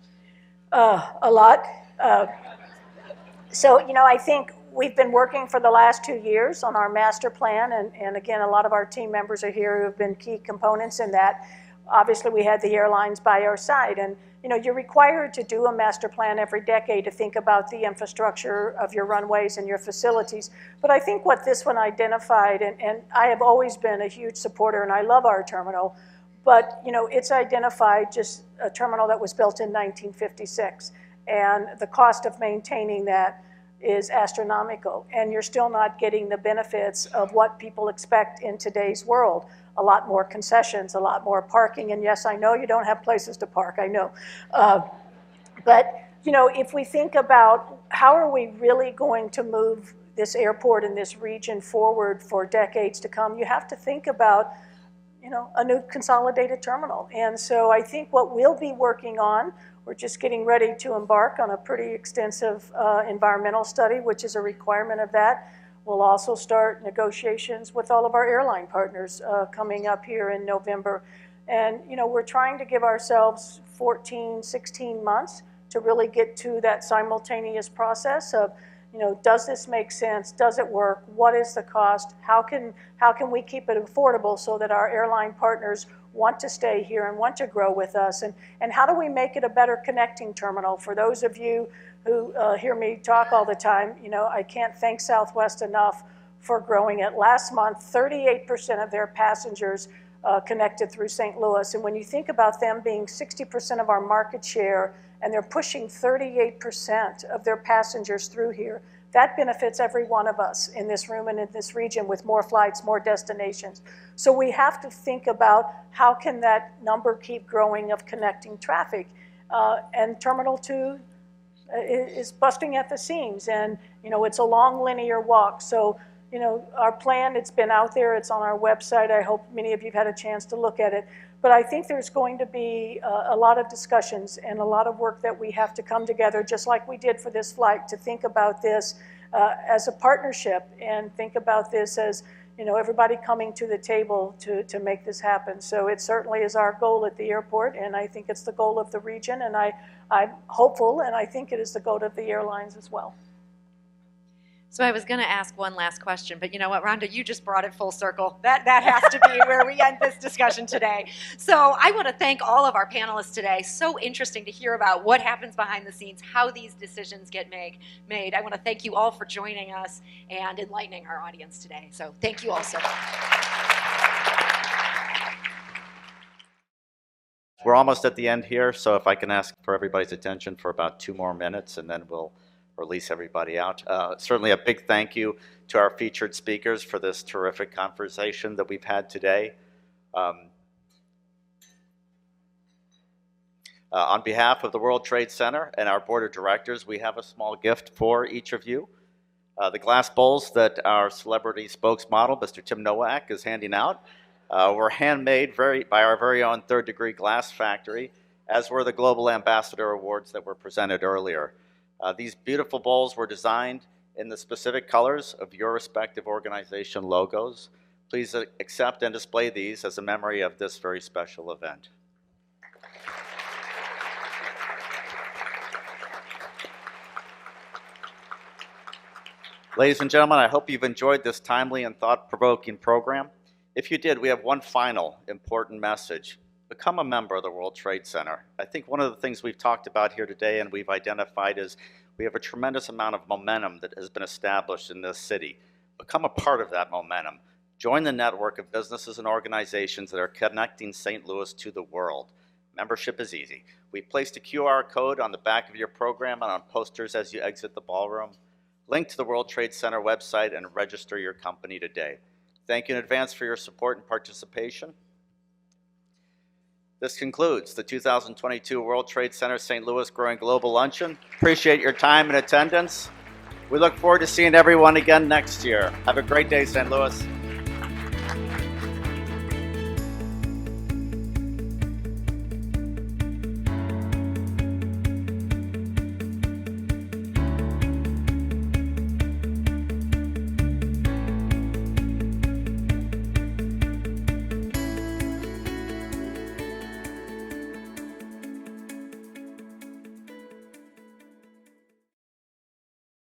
A lot. So, you know, I think we've been working for the last 2 years on our master plan, and again, a lot of our team members are here who have been key components in that. Obviously, we had the airlines by our side, and you know, you're required to do a master plan every decade to think about the infrastructure of your runways and your facilities. But I think what this one identified, and I have always been a huge supporter, and I love our terminal, but you know, it's identified just a terminal that was built in 1956, and the cost of maintaining that is astronomical, and you're still not getting the benefits of what people expect in today's world. A lot more concessions, a lot more parking, and yes, I know you don't have places to park, I know. But, you know, if we think about how are we really going to move this airport and this region forward for decades to come, you have to think about, you know, a new consolidated terminal. And so I think what we'll be working on, we're just getting ready to embark on a pretty extensive environmental study, which is a requirement of that. We'll also start negotiations with all of our airline partners coming up here in November. And, you know, we're trying to give ourselves 14, 16 months to really get to that simultaneous process of, you know, does this make sense? Does it work? What is the cost? How can we keep it affordable so that our airline partners want to stay here and want to grow with us? And how do we make it a better connecting terminal? For those of you who hear me talk all the time, you know, I can't thank Southwest enough for growing it. Last month, 38% of their passengers connected through St. Louis. And when you think about them being 60% of our market share, and they're pushing 38% of their passengers through here, that benefits every one of us in this room and in this region with more flights, more destinations. So we have to think about how can that number keep growing of connecting traffic. And Terminal 2 is busting at the seams, and you know, it's a long linear walk. So, you know, our plan, it's been out there, it's on our website. I hope many of you have had a chance to look at it. But I think there's going to be a lot of discussions and a lot of work that we have to come together, just like we did for this flight, to think about this as a partnership and think about this as, everybody coming to the table to make this happen. So it certainly is our goal at the airport, and I think it's the goal of the region, and I'm hopeful, and I think it is the goal of the airlines as well. So I was going to ask one last question, but you know what, Rhonda, you just brought it full circle. That has to be where we end this discussion today. So I want to thank all of our panelists today. So interesting to hear about what happens behind the scenes, how these decisions get made. I want to thank you all for joining us and enlightening our audience today. So thank you all so much. We're almost at the end here, so if I can ask for everybody's attention for about 2 more minutes, and then we'll release everybody out. Certainly a big thank you to our featured speakers for this terrific conversation that we've had today. On behalf of the World Trade Center and our board of directors, we have a small gift for each of you. The glass bowls that our celebrity spokesmodel, Mr. Tim Nowak, is handing out were handmade by our very own Third Degree Glass Factory, as were the Global Ambassador Awards that were presented earlier. These beautiful bowls were designed in the specific colors of your respective organization logos. Please accept and display these as a memory of this very special event. Ladies and gentlemen, I hope you've enjoyed this timely and thought-provoking program. If you did, we have one final important message. Become a member of the World Trade Center. I think one of the things we've talked about here today and we've identified is we have a tremendous amount of momentum that has been established in this city. Become a part of that momentum. Join the network of businesses and organizations that are connecting St. Louis to the world. Membership is easy. We placed a QR code on the back of your program and on posters as you exit the ballroom. Link to the World Trade Center website and register your company today. Thank you in advance for your support and participation. This concludes the 2022 World Trade Center St. Louis Growing Global Luncheon. Appreciate your time and attendance. We look forward to seeing everyone again next year. Have a great day, St. Louis.